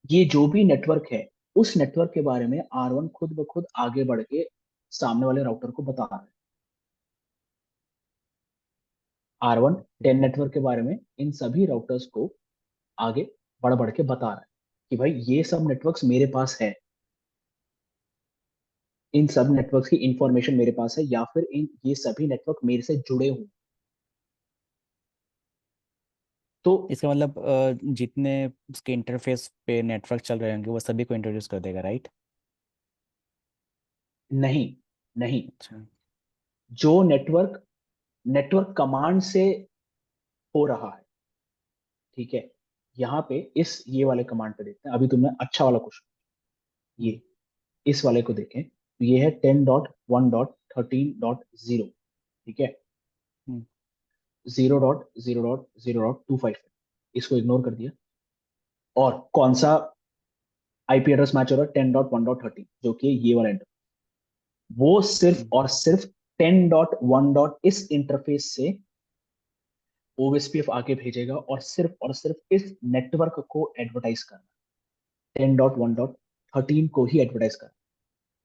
ये जो भी नेटवर्क है उस नेटवर्क के बारे में R1 खुद ब खुद आगे बढ़ के सामने वाले राउटर को बता रहा है। R1 10 नेटवर्क के बारे में इन सभी राउटर्स को आगे बढ़ बढ़ के बता रहा है कि भाई ये सब नेटवर्क्स मेरे पास है, इन सब नेटवर्क्स की इंफॉर्मेशन मेरे पास है, या फिर इन ये सभी नेटवर्क मेरे से जुड़े हुए। तो इसका मतलब जितने उसके इंटरफेस पे नेटवर्क चल रहे होंगे वो सभी को इंट्रोड्यूस कर देगा, राइट? नहीं, नहीं, अच्छा। जो नेटवर्क नेटवर्क कमांड से हो रहा है, ठीक है, यहाँ पे ये वाले कमांड पे देखते हैं। अभी तुमने अच्छा वाला क्वेश्चन, हम्म ये इस वाले को देखें तो ये है 10.1.13.0, ठीक है, हम्म 0.0.0.25, इसको इग्नोर कर दिया। और कौन सा आईपी एड्रेस मैच हो रहा है, 10.1.13, जो कि ये वाला इंटरफेस, वो सिर्फ हम्म और सिर्फ 10.1. इस इंटरफेस से ओएसपीएफ आगे भेजेगा और सिर्फ इस नेटवर्क को एडवर्टाइज करना, 10.1.13 को ही एडवर्टाइज करना।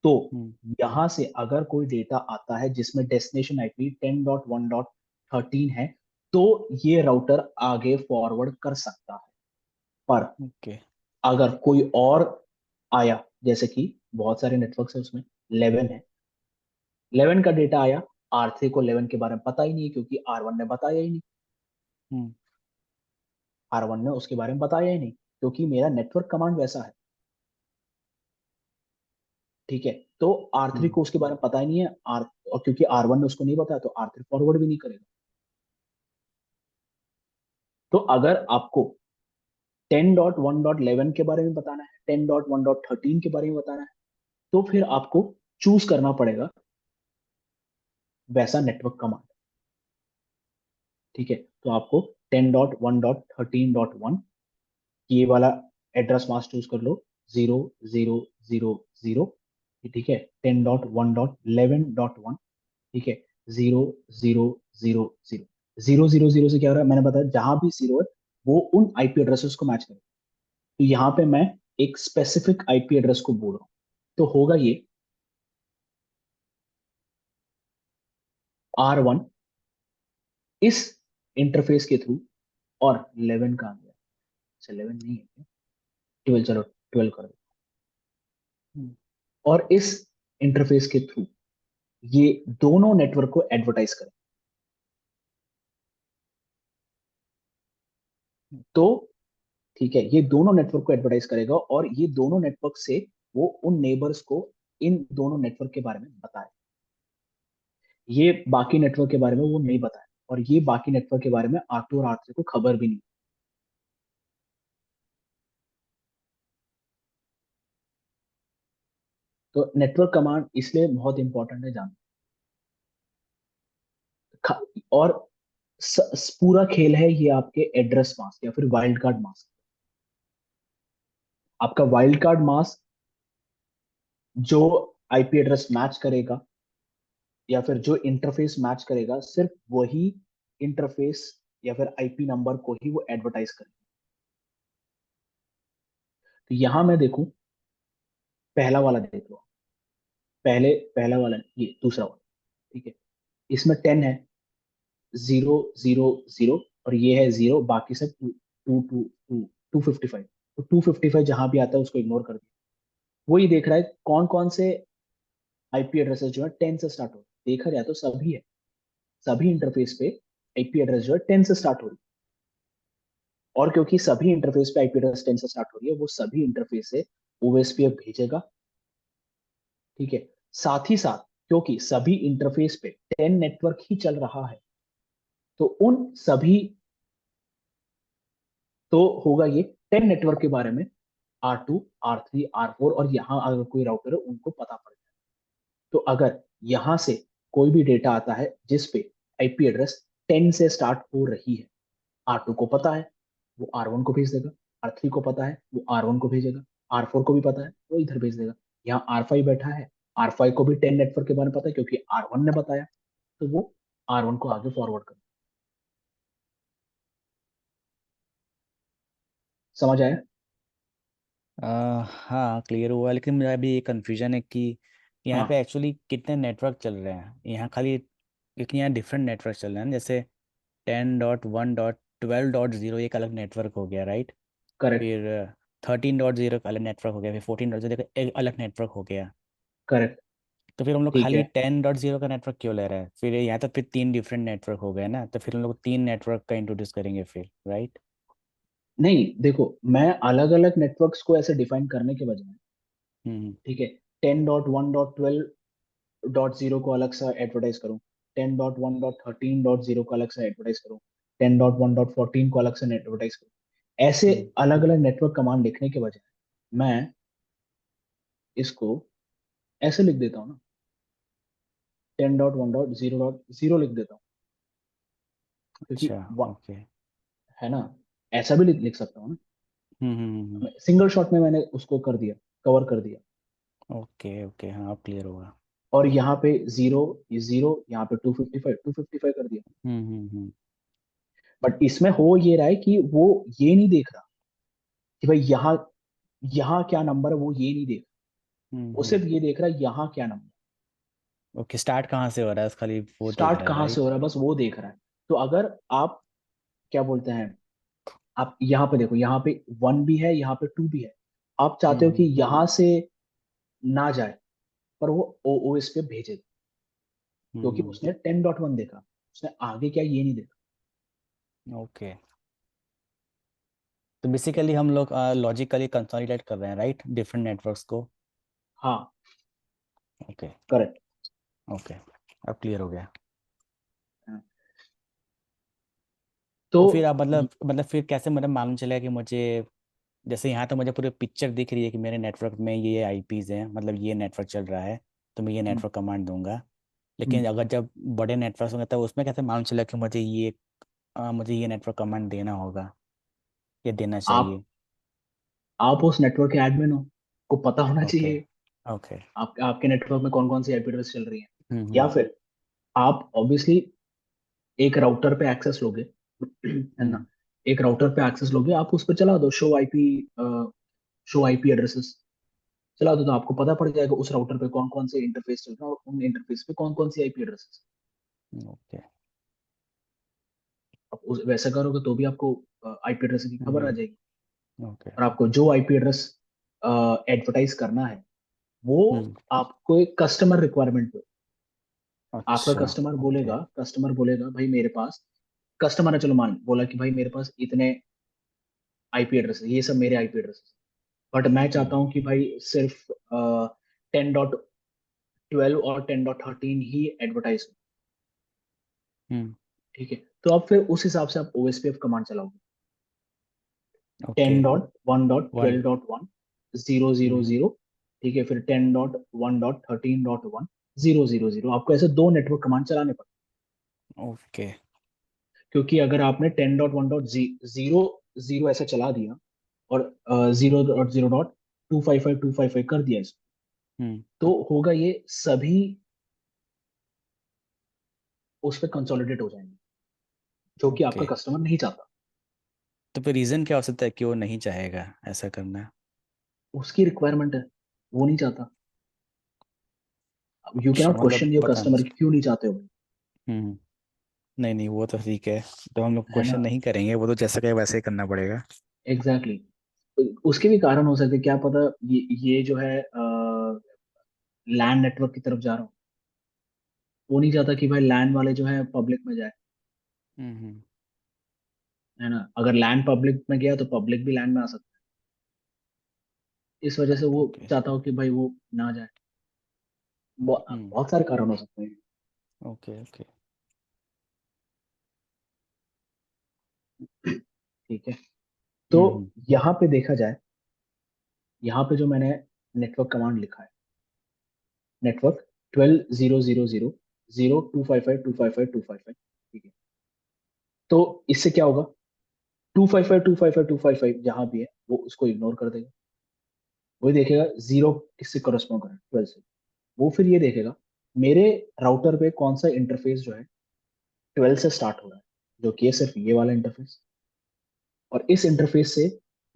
तो हम्म यहां से अगर कोई डेटा आता है जिसमें डेस्टिनेशन आईपी 10.1.13 है, तो ये राउटर आगे फॉरवर्ड कर सकता है। पर ओके। अगर कोई और आया, जैसे कि बहुत सारे नेटवर्क है उसमें 11 है, 11 का डेटा आया, R3 को 11 के बारे में पता ही नहीं है क्योंकि R1 ने बताया ही नहीं, हम्म R1 ने उसके बारे में बताया ही नहीं क्योंकि मेरा नेटवर्क कमांड वैसा है, ठीक है। तो R3 हम्म को उसके बारे में पता ही नहीं है, आर और क्योंकि R1 ने उसको नहीं बताया तो R3 फॉरवर्ड भी नहीं करेगा। तो अगर आपको 10.1.11 के बारे में बताना है, 10.1.13 के बारे में बताना है, तो फिर आपको चूज करना पड़ेगा वैसा नेटवर्क कमांड, ठीक है। तो आपको 10.1.13.1 ये वाला एड्रेस मास्क चूज कर लो, 0 0 0 0, ठीक है, 10.1.11.1, ठीक है, 0 0 0 0 0 से क्या हो रहा है, मैंने बताया जहां भी जीरो है वो उन आईपी एड्रेसेस को मैच करेगा। तो यहाँ पे मैं एक स्पेसिफिक आईपी एड्रेस को बोल रहा हूँ, तो होगा ये R1 इस इंटरफेस के थ्रू, और 11 का आ गया, अच्छा 11 नहीं है, 12, चलो 12 कर दो, हम्म और इस इंटरफेस के थ्रू ये दोनों नेटवर्क को एडवर्टाइज करें। तो ठीक है, ये दोनों नेटवर्क को एडवर्टाइज करेगा और ये दोनों नेटवर्क से वो उन नेबर्स को इन दोनों नेटवर्क के बारे में बताए, ये बाकी नेटवर्क के बारे में वो नहीं बताए, और ये बाकी नेटवर्क के बारे में R2 और R3 को खबर भी नहीं। तो नेटवर्क कमांड इसलिए बहुत इंपॉर्टेंट है जानना। और पूरा खेल है ये आपके एड्रेस मास्क या फिर वाइल्ड कार्ड मास्क। आपका वाइल्ड कार्ड मास्क जो आईपी एड्रेस मैच करेगा या फिर जो इंटरफेस मैच करेगा, सिर्फ वही इंटरफेस या फिर आईपी नंबर को ही वो एडवर्टाइज करेगा। तो यहां मैं देखूं, पहला वाला देख लो, पहला वाला ये दूसरा वाला, ठीक है, इसमें 10 है, 0 0 0, और ये है 0, बाकी सब 255। तो 255 जहां भी आता है उसको इग्नोर कर दिया। वही देख रहा है कौन कौन से आईपी एड्रेसेस जो है 10 से स्टार्ट हो, देखा जाए तो सभी है, सभी इंटरफेस पे आईपी एड्रेस जो है 10 से स्टार्ट हो रही है। और क्योंकि सभी इंटरफेस पे आईपी एड्रेस 10 से स्टार्ट हो रही है, वो सभी इंटरफेस से ओएसपीएफ भेजेगा, ठीक है। साथ ही साथ क्योंकि सभी इंटरफेस पे 10 नेटवर्क ही चल रहा है, तो उन सभी, तो होगा ये 10 नेटवर्क के बारे में R2 R3 R4, और यहाँ अगर कोई राउटर है उनको पता पड़ जाए। तो अगर यहाँ से कोई भी डेटा आता है जिसपे आईपी एड्रेस 10 से स्टार्ट हो रही है, R2 को पता है वो R1 को भेज देगा, R3 को पता है वो R1 को भेजेगा, R4 को भी पता है, वो इधर भेज देगा। यहाँ R5 बैठा है, R5 को भी 10 नेटवर्क के बारे में पता है क्योंकि R1 ने बताया, तो वो R1 को आगे फॉरवर्ड कर। समझ आया? हाँ क्लियर हुआ, लेकिन मेरा अभी एक कन्फ्यूजन है कि यहाँ पे हाँ एक्चुअली कितने नेटवर्क चल रहे हैं यहाँ खाली, क्योंकि यहाँ डिफरेंट नेटवर्क चल रहे हैं ना, जैसे 10.1.12.0 एक अलग नेटवर्क हो गया राइट, करेक्ट। फिर 13.0 का अलग नेटवर्क हो गया, फिर 14.0 का एक अलग नेटवर्क हो गया। करेक्ट। तो फिर हम लोग ठीक खाली है। 10.0 का नेटवर्क क्यों ले रहे हैं, फिर यहाँ तो फिर तीन डिफरेंट नेटवर्क हो गए ना, तो फिर हम लोग तीन नेटवर्क का इंट्रोड्यूस करेंगे फिर राइट। नहीं देखो, मैं अलग अलग नेटवर्क्स को ऐसे डिफाइन करने के बजाय, हम्म ठीक है, 10.1.12.0 को अलग सा एडवर्टाइज करूँ, 10.1.13.0 को अलग सा एडवर्टाइज करूँ, 10.1.14 को अलग से एडवर्टाइज करूँ, ऐसे हम्म अलग अलग नेटवर्क कमांड लिखने के बजाय मैं इसको ऐसे लिख देता हूँ ना, 10.1.0.0 लिख देता हूँ, क्योंकि अच्छा ओके। है ना, ऐसा भी लिख सकता हूँ हम्म। ना, सिंगल शॉट में मैंने उसको कर दिया, कवर कर दिया। ओके ओके हाँ अब क्लियर होगा। और यहाँ पे जीरो, ये जीरो, यहाँ पे 255 कर दिया। हम्म। बट इसमें हो ये रहा है कि वो ये नहीं देख रहा कि भाई यहाँ यहाँ क्या नंबर है, वो ये नहीं देख रहा, वो हम्म। सिर्फ ये देख रहा है यहाँ क्या नंबर, ओके स्टार्ट कहाँ से हो रहा है खाली वो देख स्टार्ट रहा है कहाँ से राइट। हो रहा है, बस वो देख रहा है। तो अगर आप, क्या बोलते हैं, आप यहाँ पे देखो, यहाँ पे 1 भी है, यहाँ पे 2 भी है, आप चाहते हो कि हम्म। यहाँ से ना जाए, पर वो ओएस पे भेजे, क्योंकि हम्म। उसने 10.1 देखा, उसने आगे क्या ये नहीं देखा। ओके तो बेसिकली हम लोग लॉजिकली कंसोलिडेट कर रहे हैं राइट डिफरेंट नेटवर्क्स को। हाँ ओके करेक्ट। ओके अब क्लियर हो गया। तो तो फिर आप मतलब फिर कैसे मतलब मालूम चलेगा कि मुझे, जैसे यहाँ तो मुझे पूरी पिक्चर दिख रही है कि मेरे नेटवर्क में ये आईपीज हैं, मतलब ये नेटवर्क चल रहा है, तो मैं ये हम्म, नेटवर्क कमांड दूंगा। लेकिन हम्म, अगर जब बड़े नेटवर्क होंगे तब उसमें कैसे मालूम चलेगा कि मुझे ये नेटवर्क कमांड देना होगा या देना आप चाहिए। आप उस नेटवर्क के एडमिन हो, को पता होना ओके चाहिए ओके। आपके नेटवर्क में कौन कौन सी आईपी एड्रेस चल रही है। या हम्म। फिर आप ऑब्वियसली एक राउटर पे एक्सेस लोगे, है ना, हम्म एक राउटर पे एक्सेस लोगे, आप उस पर चला दो शो आईपी एड्रेसेस, चला दो, तो आपको पता पड़ जाएगा उस राउटर पे कौन कौन से इंटरफेस चल रहा है और उन इंटरफेस पे कौन कौन सी आईपी एड्रेसेस। ओके। आप वैसा करोगे तो भी आपको आईपी एड्रेस की खबर आ हम्म जाएगी। ओके। और आपको जो आईपी एड्रेस एडवर्टाइज करना है, वो हम्म आपको एक कस्टमर रिक्वायरमेंट पे, आपका अच्छा ओके। कस्टमर बोलेगा भाई मेरे पास, कस्टमर ने चलो मान बोला कि भाई मेरे पास इतने आईपी एड्रेस है, ये सब मेरे आईपी एड्रेस है, बट मैं चाहता हम्म हूँ कि भाई सिर्फ 10.12 और 10.13 ही एडवर्टाइज, हम्म। ठीक है, तो अब फिर उस हिसाब से आप ओएसपीएफ कमांड चलाओगे, ओके 10.1.12.1 जीरो जीरो हम्म। जीरो, ठीक है, फिर 10.1.13.1 000, आपको ऐसे दो नेटवर्क कमांड चलाने पड़ते, ओके। क्योंकि अगर आपने 10.1.0 ऐसा चला दिया और 0.0.255 कर दिया इसको, हम्म। तो होगा ये सभी उस पर कंसोलिडेट हो जाएंगे, जो कि आपका ओके कस्टमर नहीं चाहता। तो फिर रीजन क्या हो सकता है कि वो नहीं चाहेगा ऐसा करना। उसकी रिक्वायरमेंट है, वो नहीं चाहता। यू कैन अच्छा नॉट मतलब क्वेश्चन योर पता नहीं। कस्टमर कि क्यों नहीं चाहते हो। हम्म। नहीं नहीं वो तो ठीक है, तो हम लोग है ना, क्वेश्चन नहीं करेंगे, वो तो जैसा कहे वैसे ही करना पड़ेगा। Exactly exactly. उसके भी कारण हो सकते हैं, क्या पता ये जो है लैंड नेटवर्क की तरफ जा रहा हूँ, वो नहीं चाहता कि भाई लैंड वाले जो है पब्लिक में जाए, हम्म। है ना, अगर लैंड पब्लिक में गया तो पब्लिक भी लैंड में आ सकता है, इस वजह से वो ओके। चाहता हो कि भाई वो ना जाए। हम्म। बहुत सारे कारण हो सकते हैं। Okay okay. ठीक है, तो हम्म। यहाँ पे देखा जाए, यहाँ पे जो मैंने नेटवर्क कमांड लिखा है, नेटवर्क 12 0 0 0 0 255 255 255, ठीक है, तो इससे क्या होगा, 255 255 255 जहां भी है वो उसको इग्नोर कर देगा, वो देखेगा जीरो किससे करस्पॉन्ड कर रहा है, 12 से। वो फिर ये देखेगा मेरे राउटर पे कौन सा इंटरफेस जो है 12 से स्टार्ट हो रहा है, जो कि है सिर्फ ये वाला इंटरफेस। और इस इंटरफेस से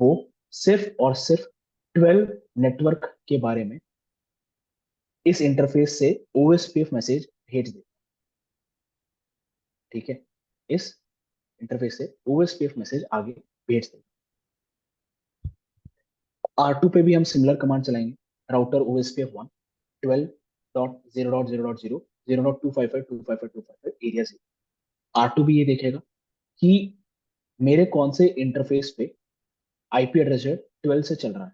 वो सिर्फ और सिर्फ 12 नेटवर्क के बारे में इस इंटरफेस से ओएसपीएफ मैसेज भेज दे। ठीक है, इस इंटरफेस से ओएसपीएफ मैसेज आगे भेज दे। R2 पे भी हम सिमिलर कमांड चलाएंगे, राउटर ओएसपीएफ 1 12.0.0.0 0.255.255.255 एरिया से। R2 भी ये देखेगा कि मेरे कौन से इंटरफेस पे आईपी एड्रेस जो है 12 से चल रहा है,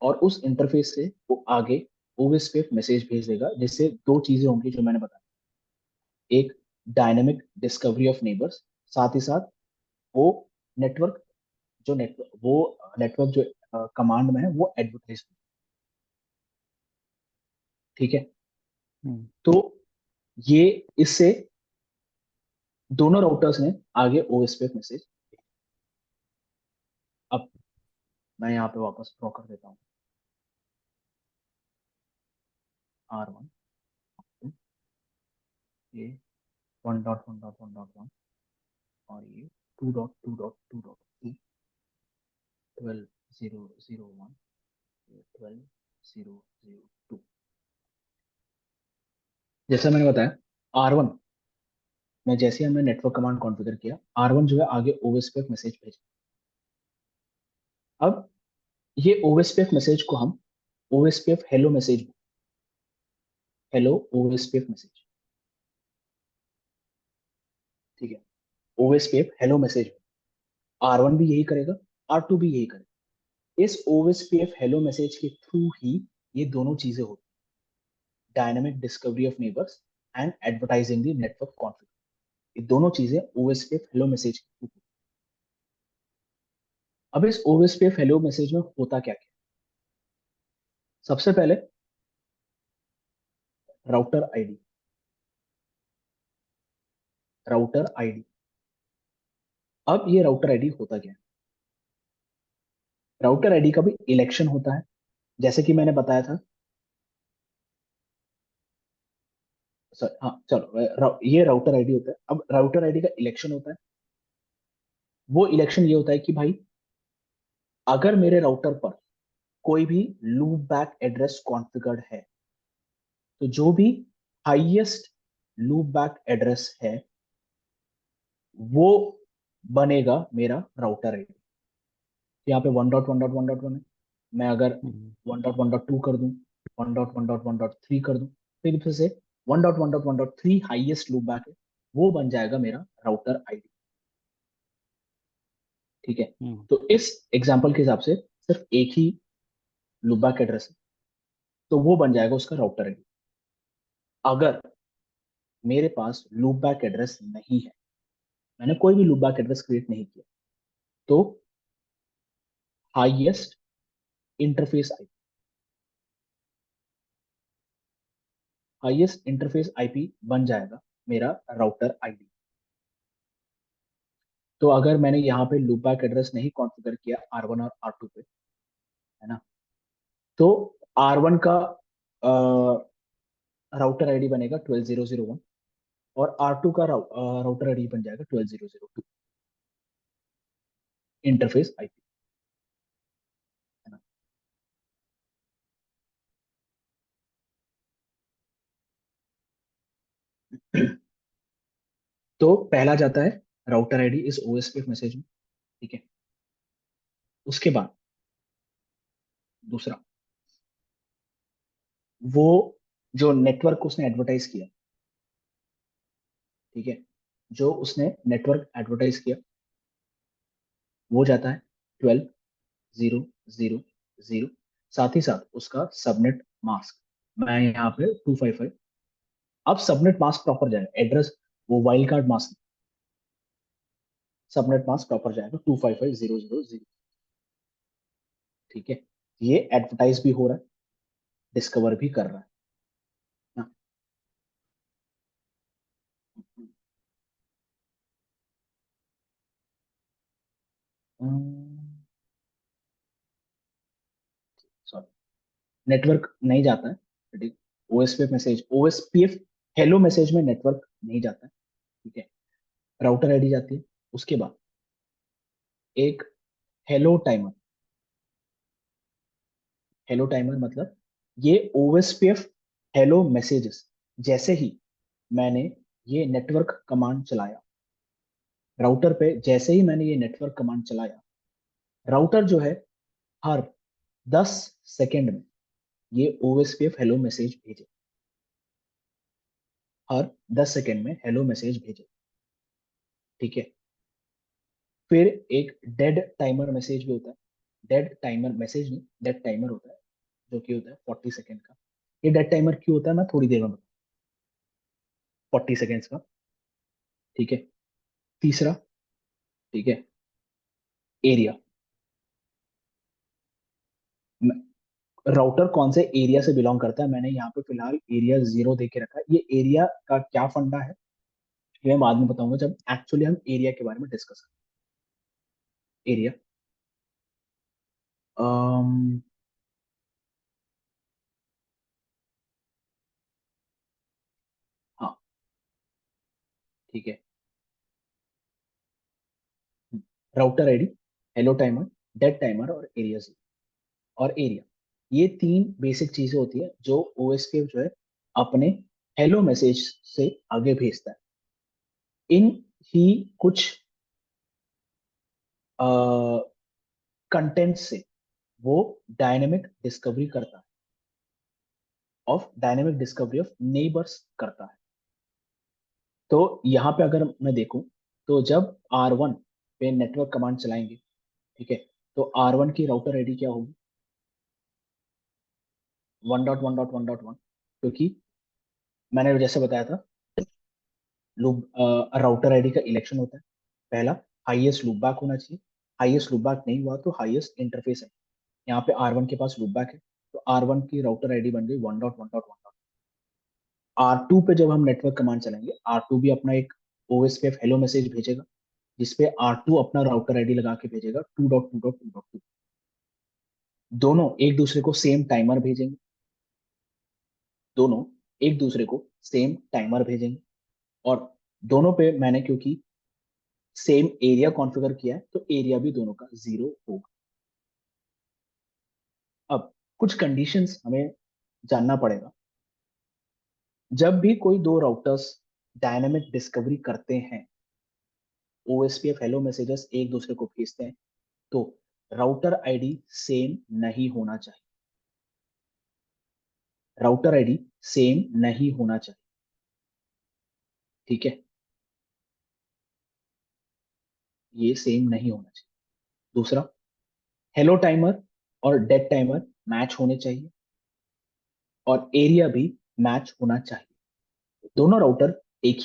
और उस इंटरफेस से वो आगे ओएसपीएफ मैसेज भेज देगा, जिससे दो चीजें होंगी जो मैंने बताया। एक, डायनेमिक डिस्कवरी ऑफ नेबर्स, साथ ही साथ वो नेटवर्क नेटवर्क जो कमांड में है वो एडवर्टाइज। ठीक है, हम्म, तो ये इससे दोनों राउटर्स ने आगे ओएसपीएफ मैसेज। अब मैं यहाँ पे वापस ड्रॉ कर देता हूँ R1, ये 1.1.1.1, और ये 2.2.2.3, 12.0.0.1, 12.0.0.2। जैसा मैंने बताया, R1 में जैसे ही हमने नेटवर्क कमांड कॉन्फ़िगर किया, R1 जो है आगे ओएसपीएफ मैसेज भेज। अब ये ओएसपीएफ मैसेज को हम OSPF hello message, hello OSPF message, ठीक है, ओएसपीएफ हेलो मैसेज R1 भी यही करेगा, R2 भी यही करेगा। इस ओएसपीएफ हेलो मैसेज के थ्रू ही ये दोनों चीजें होती, dynamic discovery of neighbours and advertising the network configure. ये दोनों चीजें ओएसपीएफ हेलो मैसेज के थ्रू। अब इस ओएसपीएफ हेलो मैसेज में होता क्या क्या? सबसे पहले राउटर आईडी, राउटर आईडी। अब ये राउटर आईडी होता क्या है? राउटर आईडी का भी इलेक्शन होता है, जैसे कि मैंने बताया था। सर हाँ चलो, ये राउटर आईडी होता है। अब राउटर आईडी का इलेक्शन होता है। वो इलेक्शन ये होता है कि भाई, अगर मेरे राउटर पर कोई भी लूप बैक एड्रेस कॉन्फ़िगर्ड है, तो जो भी हाईएस्ट लूप बैक एड्रेस है वो बनेगा मेरा राउटर आईडी। यहाँ पे 1.1.1.1 है, मैं अगर हम्म, 1.1.2 कर दूं, 1.1.1.3 कर दूं, फिर से 1.1.1.3 हाईएस्ट लूप बैक है, वो बन जाएगा मेरा राउटर आईडी। ठीक है, हम्म, तो इस एग्जांपल के हिसाब से सिर्फ एक ही लूप बैक एड्रेस है, तो वो बन जाएगा उसका राउटर आईडी। अगर मेरे पास लूप बैक एड्रेस नहीं है, मैंने कोई भी लूप बैक एड्रेस क्रिएट नहीं किया, तो highest interface IP, highest interface IP बन जाएगा मेरा राउटर आईडी। तो अगर मैंने यहाँ पे लूप बैक एड्रेस नहीं कॉन्फ़िगर किया R1 और R2 पे, है ना, तो R1 का राउटर आईडी बनेगा 12.0.0.1, और R2 का राउटर आईडी बन जाएगा 12.0.0.2 इंटरफेस आईपी, है ना। तो पहला जाता है राउटर आईडी इस ओएसपीएफ मैसेज में। ठीक है, उसके बाद दूसरा, वो जो नेटवर्क उसने एडवर्टाइज किया, ठीक है, जो उसने नेटवर्क एडवर्टाइज किया वो जाता है 12.0.0.0, साथ ही साथ उसका सबनेट मास्क, मैं यहाँ पे 255। अब सबनेट मास्क प्रॉपर जाएगा, एड्रेस वो wild card mask, subnet mask proper जाएगा 255.0.0.0। ठीक है, ये एडवर्टाइज भी हो रहा है, डिस्कवर भी कर रहा है ना। सॉरी, नेटवर्क नहीं जाता है, ठीक। ओएसपीएफ हेलो मैसेज में नेटवर्क नहीं जाता है, ठीक है। राउटर आईडी जाती है। उसके बाद एक हेलो टाइमर। हेलो टाइमर मतलब ये ओएसपीएफ हेलो मैसेजेस, जैसे ही मैंने ये नेटवर्क कमांड चलाया राउटर पे, जैसे ही मैंने ये नेटवर्क कमांड चलाया, राउटर जो है हर 10 सेकेंड में ये ओएसपीएफ हेलो मैसेज भेजे। हर 10 सेकेंड में हेलो मैसेज भेजे, ठीक है। फिर एक डेड टाइमर मैसेज भी होता है। डेड टाइमर मैसेज नहीं, डेड टाइमर होता है, जो कि होता है 40 सेकेंड का। ये डेड टाइमर क्यों होता है मैं थोड़ी देर में बताऊं। 40 सेकेंड्स का, ठीक है। तीसरा, ठीक है, एरिया। राउटर कौन से एरिया से बिलोंग करता है, मैंने यहाँ पे फिलहाल एरिया 0 दे के रखा है। ये एरिया का क्या फंडा है ये मैं बाद में बताऊंगा, जब एक्चुअली हम एरिया के बारे में डिस्कस करें। एरिया, हाँ, ठीक है। Router ID, hello timer, dead timer और एरिया से, और एरिया, ये तीन बेसिक चीजें होती है जो ओएसपीएफ जो है अपने हेलो मैसेज से आगे भेजता है। इन ही कुछ कंटेंट से वो डायनेमिक डिस्कवरी ऑफ नेबर्स करता है। तो यहाँ पे अगर मैं देखूं, तो जब R1 पे नेटवर्क कमांड चलाएंगे, ठीक है, तो R1 की राउटर आईडी क्या होगी? 1.1.1.1, क्योंकि मैंने जैसे बताया था, लूप राउटर आईडी का इलेक्शन होता है। पहला, हाईएस्ट लूपबैक होना चाहिए। हाईएस्ट लूपबैक नहीं हुआ तो हाईएस्ट इंटरफेस है। यहाँ पे R1 के पास लूपबैक है, तो R1 की राउटर आईडी बन गई 1.1.1। R2 पे जब हम नेटवर्क कमांड चलाएंगे, R2 भी अपना एक ओएसपीएफ हेलो मैसेज भेजेगा, जिसपे R2 अपना राउटर आईडी लगा के भेजेगा 2.2.2.2। दोनों एक दूसरे को सेम टाइमर भेजेंगे। दोनों एक दूसरे को सेम टाइमर भेजेंगे, और दोनों पे मैंने क्योंकि सेम एरिया कॉन्फ़िगर किया है, तो एरिया भी दोनों का 0 होगा। अब कुछ कंडीशंस हमें जानना पड़ेगा। जब भी कोई दो राउटर्स डायनामिक डिस्कवरी करते हैं, ओएसपीएफ हेलो मैसेजेस एक दूसरे को भेजते हैं, तो राउटर आईडी सेम नहीं होना चाहिए। राउटर आईडी सेम नहीं होना चाहिए, ठीक है। ये सेम नहीं होना चाहिए। दूसरा, हेलो टाइमर और डेड टाइमर मैच होने चाहिए, और एरिया भी मैच होना चाहिए। दोनों राउटर एक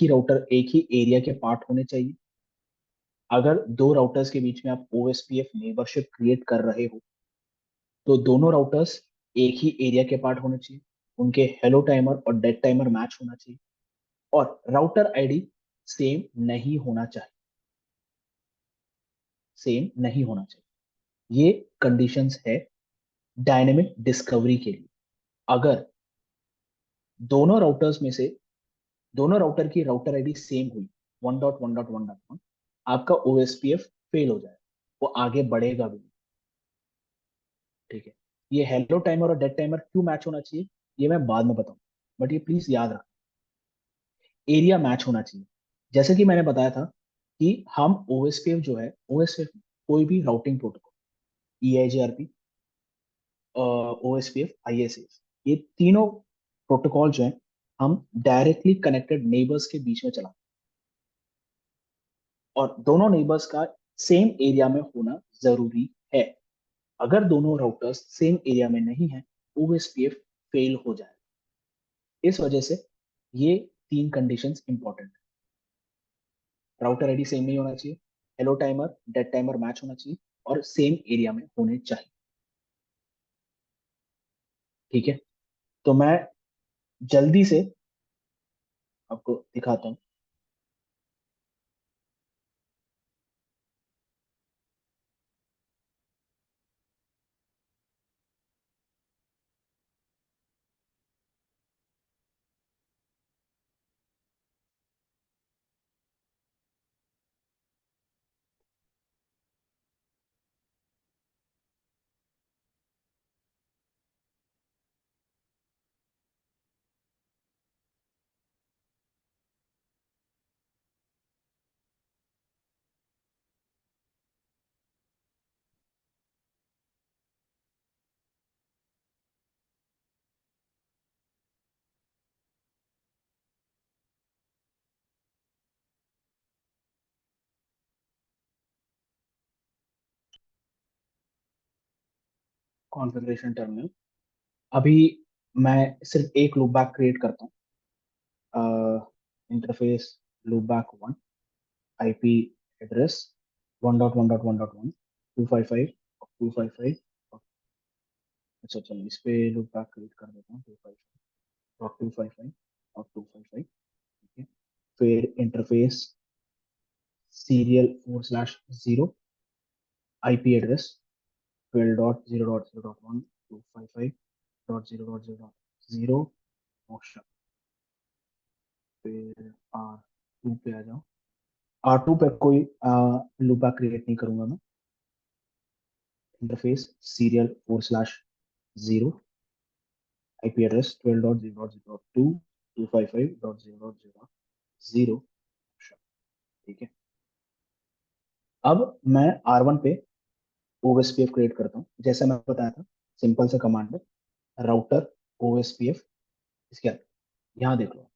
ही एरिया के पार्ट होने चाहिए। अगर दो राउटर्स के बीच में आप ओएसपीएफ नेबरशिप क्रिएट कर रहे हो, तो दोनों राउटर्स एक ही एरिया के पार्ट होने चाहिए। उनके हेलो टाइमर और डेड टाइमर मैच होना चाहिए, और राउटर आईडी सेम नहीं होना चाहिए। सेम नहीं होना चाहिए। ये कंडीशंस है डायनेमिक डिस्कवरी के लिए। अगर दोनों राउटर्स में से दोनों राउटर की राउटर आईडी सेम हुई 1.1.1.1, आपका ओएसपीएफ फेल हो जाए, वो आगे बढ़ेगा भी नहीं, ठीक है। ये हेलो टाइमर और डेड टाइमर क्यों मैच होना चाहिए ये मैं बाद में बताऊं, बट ये प्लीज याद रखना। एरिया मैच होना चाहिए। जैसे कि मैंने बताया था कि हम ओएसपीएफ जो है, ओएसपीएफ कोई भी routing protocol, EIGRP, OSPF, ISS, ये तीनों प्रोटोकॉल जो है हम डायरेक्टली कनेक्टेड नेबर्स के बीच में चलाते हैं, और दोनों नेबर्स का सेम एरिया में होना जरूरी है। अगर दोनों राउटर्स सेम एरिया में नहीं है, ओएसपीएफ फेल हो जाएगा। इस वजह से ये तीन कंडीशंस इंपॉर्टेंट है। राउटर आईडी सेम नहीं होना चाहिए, hello timer dead timer match होना चाहिए, और सेम एरिया में होने चाहिए, ठीक है। तो मैं जल्दी से आपको दिखाता हूँ। Configuration terminal. अभी मैं सिर्फ एक लूप बैक क्रिएट करता हूँ। Interface loopback 1, IP address 1.1.1.1 255 255। अच्छा चलो इस पे लूप बैक क्रिएट कर देता हूँ 255.255 और 255। ठीक है, फिर interface serial four slash zero, IP address 12.0.0.1 255.0.0.0 option. फिर आर टू पे आ जाओ। आर टू पे कोई लूपा क्रिएट नहीं करूंगा मैं। Interface serial four slash zero, IP address 12.0.0.2 255.0.0.0 option. ठीक है, अब मैं आर वन पे ओएसपीएफ क्रिएट करता हूँ जैसा मैं बताया था। सिंपल सा कमांड है, राउटर ओएसपीएफ। इसके बाद यहाँ देख लो,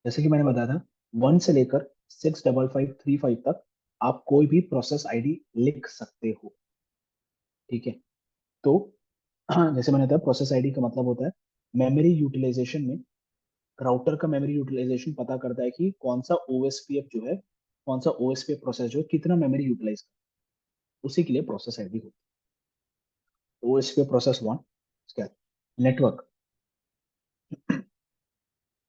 जैसे कि मैंने बताया था 1 से लेकर 65535 तक आप कोई भी प्रोसेस आईडी लिख सकते हो। ठीक है, तो हाँ, जैसे मैंने बताया प्रोसेस आईडी का मतलब होता है मेमोरी यूटिलाइजेशन में। राउटर का मेमोरी यूटिलाइजेशन पता करता है कि कौन सा ओएसपीएफ जो है, कौन सा ओएसपीएफ प्रोसेस जो है कितना मेमोरी यूटिलाइज कर, उसी के लिए प्रोसेस आईडी होती है। OSPF process one. इसके बाद नेटवर्क।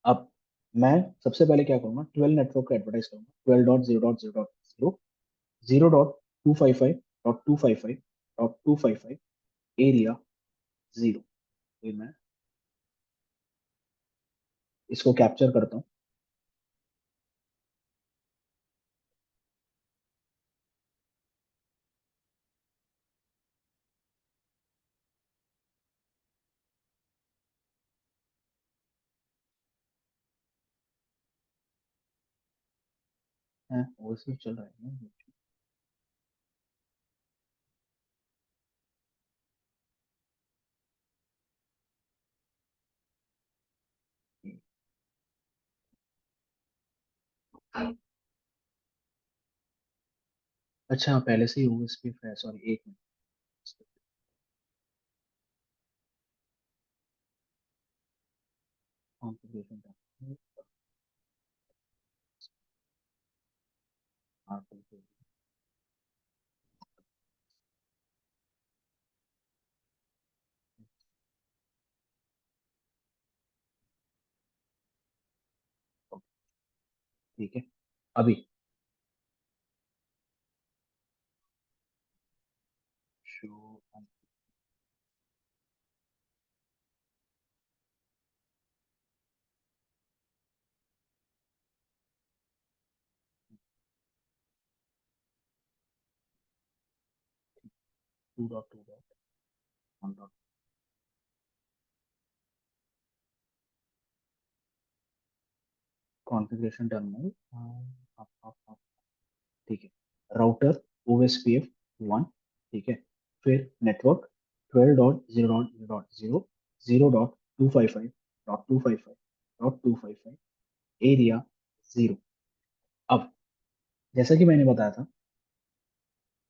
अब मैं सबसे पहले क्या करूंगा, 12 नेटवर्क का एडवर्टाइज करूंगा। 12.0.0.0 0.255.255.255 एरिया जीरो। फिर मैं इसको कैप्चर करता हूँ। वैसे चल रहा है ना? अच्छा पहले से ही ओएसपीएफ है, सॉरी एक मिनट। कॉन्फ़िगरेशन का ठीक है, अभी show. To dot to dot one dot configuration terminal. ठीक है, राउटर ओएसपीएफ वन। ठीक है, फिर नेटवर्क 12.0.0.0 0.255.255.255 एरिया जीरो। अब जैसा कि मैंने बताया था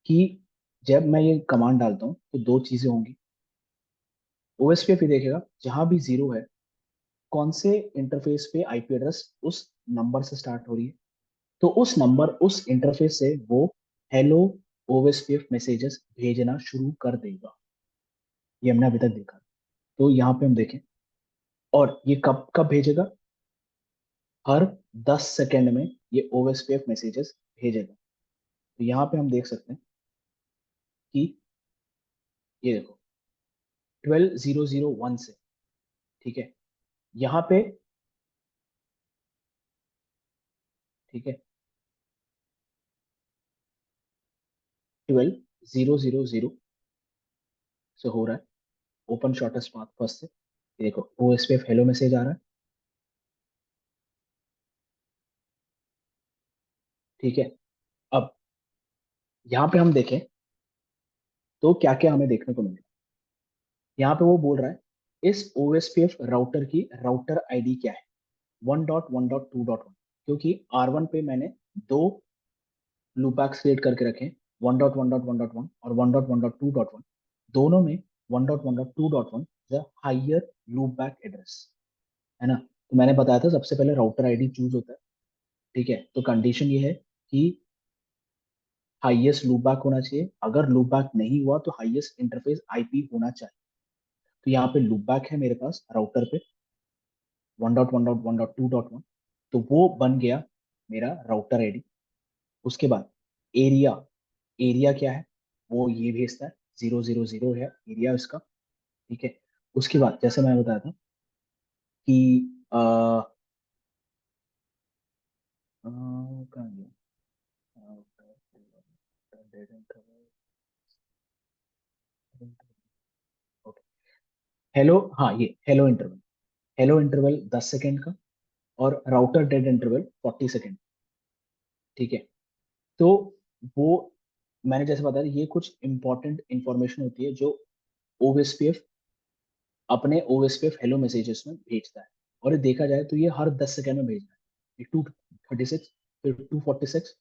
कि जब मैं ये कमांड डालता हूँ तो दो चीजें होंगी। ओएसपीएफ ही देखेगा जहां भी जीरो है, कौन से इंटरफेस पे आईपी एड्रेस उस नंबर से स्टार्ट हो रही है, तो उस नंबर उस इंटरफेस से वो हेलो ओएसपीएफ मैसेजेस भेजना शुरू कर देगा। ये हमने अभी तक देखा। तो यहाँ पे हम देखें, और ये कब कब भेजेगा, हर 10 सेकेंड में ये ओएसपीएफ मैसेजेस भेजेगा। तो यहाँ पे हम देख सकते हैं कि ये देखो 12001 से, ठीक है, यहाँ पे, ठीक है, 12000 से हो रहा है ओपन शॉर्टेस्ट पाथ फर्स्ट से। ये देखो ओएसपीएफ हेलो मैसेज आ रहा है। ठीक है, अब यहाँ पे हम देखें तो क्या क्या हमें देखने को मिलेगा। यहाँ पे वो बोल रहा है इस ओएसपीएफ राउटर की राउटर आईडी क्या है, 1.1.2.1। क्योंकि R1 पे मैंने दो लूपबैक्स क्रिएट करके रखे, 1.1.1.1 और 1.1.2.1। दोनों में 1.1.2.1 is a higher loopback address, है ना। तो मैंने बताया था सबसे पहले राउटर आईडी चूज होता है, ठीक है। तो कंडीशन ये है कि हाईएस्ट लूप बैक होना चाहिए, अगर लूप बैक नहीं हुआ तो हाईएस्ट इंटरफेस आईपी होना चाहिए। तो यहाँ पे लूप बैक है मेरे पास राउटर पे 1.1.1.2.1, तो वो बन गया मेरा राउटर आईडी। उसके बाद एरिया, एरिया क्या है, वो ये भेजता है 000 है एरिया इसका, ठीक है। उसके बाद जैसे मैंने बताया था कि कहाँ गया, हेलो, हाँ ये hello interval, hello interval 10 second का, और राउटर डेड इंटरवल 40 सेकेंड, ठीक है। तो वो मैंने जैसे बताया, ये कुछ इंपॉर्टेंट इंफॉर्मेशन होती है जो ओएसपीएफ अपने ओएसपीएफ हेलो मैसेजेस में भेजता है। और ये देखा जाए तो ये हर 10 सेकेंड में भेजता है। ये 236, फिर 246,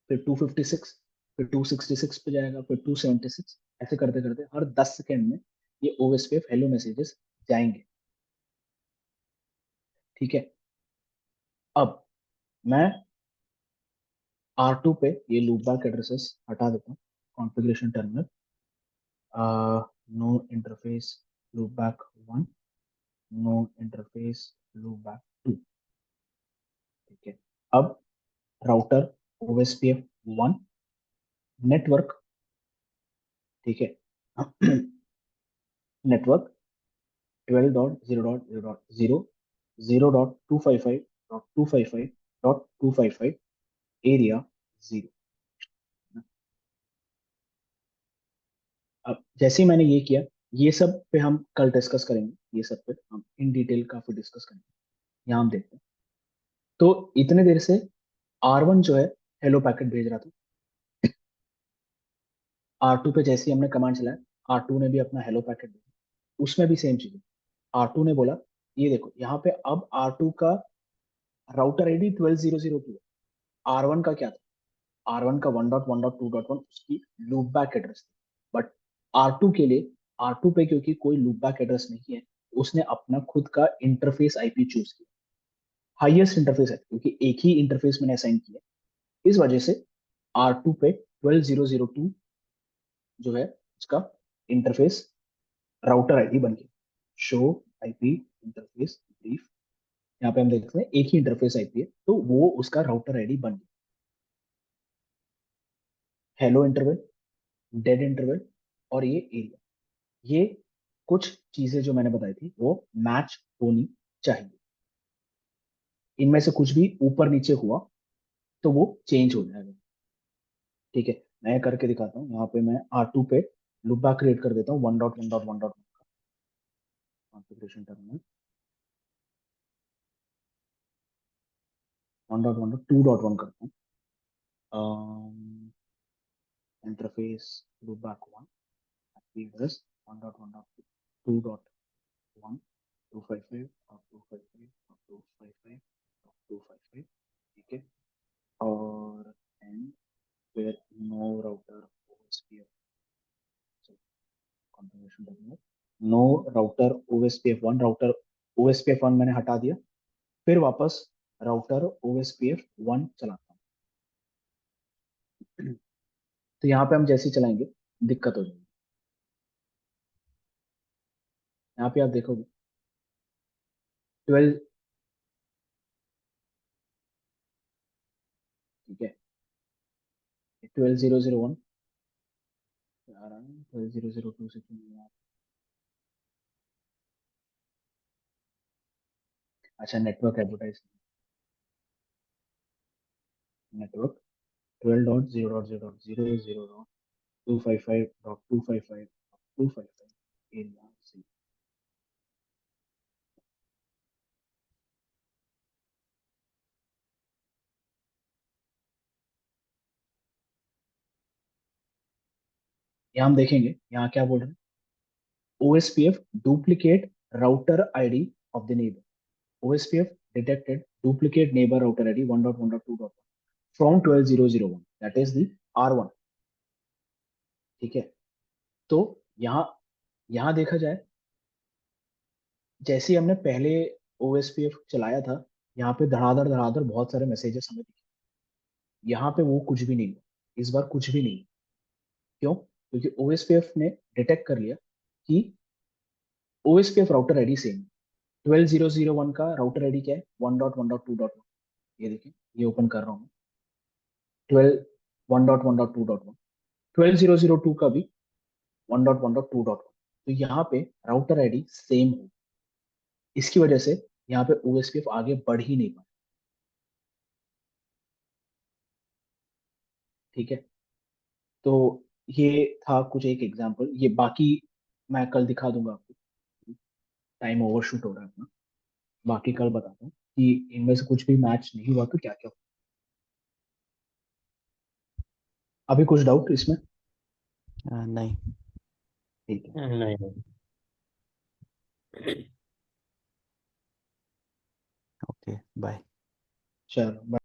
फिर 256, फिर 266 पे जाएगा, फिर 276, ऐसे करते करते हर 10 सेकेंड में ये ओएसपीएफ हेलो मैसेजेस जाएंगे, ठीक है। अब मैं R2 पे ये लूप बैक एड्रेसेस हटा देता हूँ, configuration terminal, no interface loopback 1, no interface loopback 2, ठीक है। अब राउटर ओएसपीएफ 1 नेटवर्क, ठीक है। Network 12.0.0.0 0.255.255.255 area 0। अब जैसे ही मैंने ये किया, ये सब पे हम कल डिस्कस करेंगे, ये सब पे हम इन डिटेल काफी डिस्कस करेंगे। यहाँ हम देखते हैं, तो इतने देर से R1 जो है हेलो पैकेट भेज रहा था, R2 पे जैसे ही हमने कमांड चलाया R2 ने भी अपना हेलो पैकेट भेजा, उसमें भी सेम चीज है। R2 ने बोला ये देखो यहाँ पे अब R2 का राउटर आईडी 12002 है, R1 का क्या था, R1 का 1.1.2.1 उसकी लूप बैक एड्रेस थी। बट R2 के लिए, R2 पे क्योंकि कोई लूप बैक एड्रेस नहीं है, उसने अपना खुद का इंटरफेस आईपी चूज किया, हाईएस्ट इंटरफेस है, क्योंकि एक ही इंटरफेस मैंने असाइन किया, इस वजह से R2 पे 12002 जो है उसका इंटरफेस राउटर आईडी बन गया। शो आईपी इंटरफेस ब्रीफ, यहाँ पे हम देख सकते हैं एक ही इंटरफेस आईपी है, तो वो उसका राउटर आईडी बन गया। हेलो इंटरवल, डेड इंटरवल, और ये एरिया, ये कुछ चीजें जो मैंने बताई थी वो मैच होनी चाहिए। इनमें से कुछ भी ऊपर नीचे हुआ तो वो चेंज हो जाएगा, ठीक है। मैं करके दिखाता हूँ, यहाँ पे मैं R2 पे लूप बैक क्रिएट कर देता हूँ 1.1.1.1 का कॉन्फ़िगरेशन टर्मिनल, 1.1.2.1 करता हूँ, इंटरफेस लूप बैक 1 एड्रेस 1.1.2.1 255 और 255 और 255 और 255, ठीक है। और एंड फिर no router OSPF, configuration terminal, no router OSPF 1, router OSPF 1 मैंने हटा दिया, फिर वापस राउटर ओएसपीएफ 1 चलाता हूँ। तो यहाँ पे हम जैसे ही चलाएंगे दिक्कत हो जाएगी। यहाँ पे आप देखोगे 12, ठीक है, 12001 आ रहा है, 12002 से क्यों नहीं आ रहा? अच्छा, नेटवर्क एडवर्टाइज, नेटवर्क 12.0.0.0.255.255.255 एरिया से। यहाँ हम देखेंगे यहाँ क्या बोल रहे हैं, OSPF duplicate router ID of the neighbor. OSPF detected duplicate neighbor router ID 1.1.2.1 from 12001, that is the R1, ठीक है। तो यहाँ यहाँ देखा जाए, जैसे ही हमने पहले OSPF चलाया था, यहाँ पे धड़ाधड़ धड़ाधड़ बहुत सारे मैसेजेस हमें दिखे। यहाँ पे वो कुछ भी नहीं हुआ, इस बार कुछ भी नहीं। क्यों? क्योंकि OSPF ने डिटेक्ट कर लिया कि OSPF राउटर आईडी सेम। 12001 का राउटर आईडी क्या है? 1.1.2.1। ये देखिए, ये ओपन कर रहा हूँ मैं। 1.1.2.1। 12002 का भी 1.1.2.1। तो यहाँ पे राउटर आईडी सेम हो, इसकी वजह से यहाँ पे OSPF आगे बढ़ ही नहीं पाया। ठीक है, तो ये था कुछ एक एग्जांपल। ये बाकी मैं कल दिखा दूंगा आपको, टाइम ओवरशूट हो रहा है अपना। बाकी कल बताता हूँ कि इनमें से कुछ भी मैच नहीं हुआ तो क्या क्या हुआ। अभी कुछ डाउट इसमें? नहीं। ठीक है, नहीं नहीं। Okay, bye. चलो।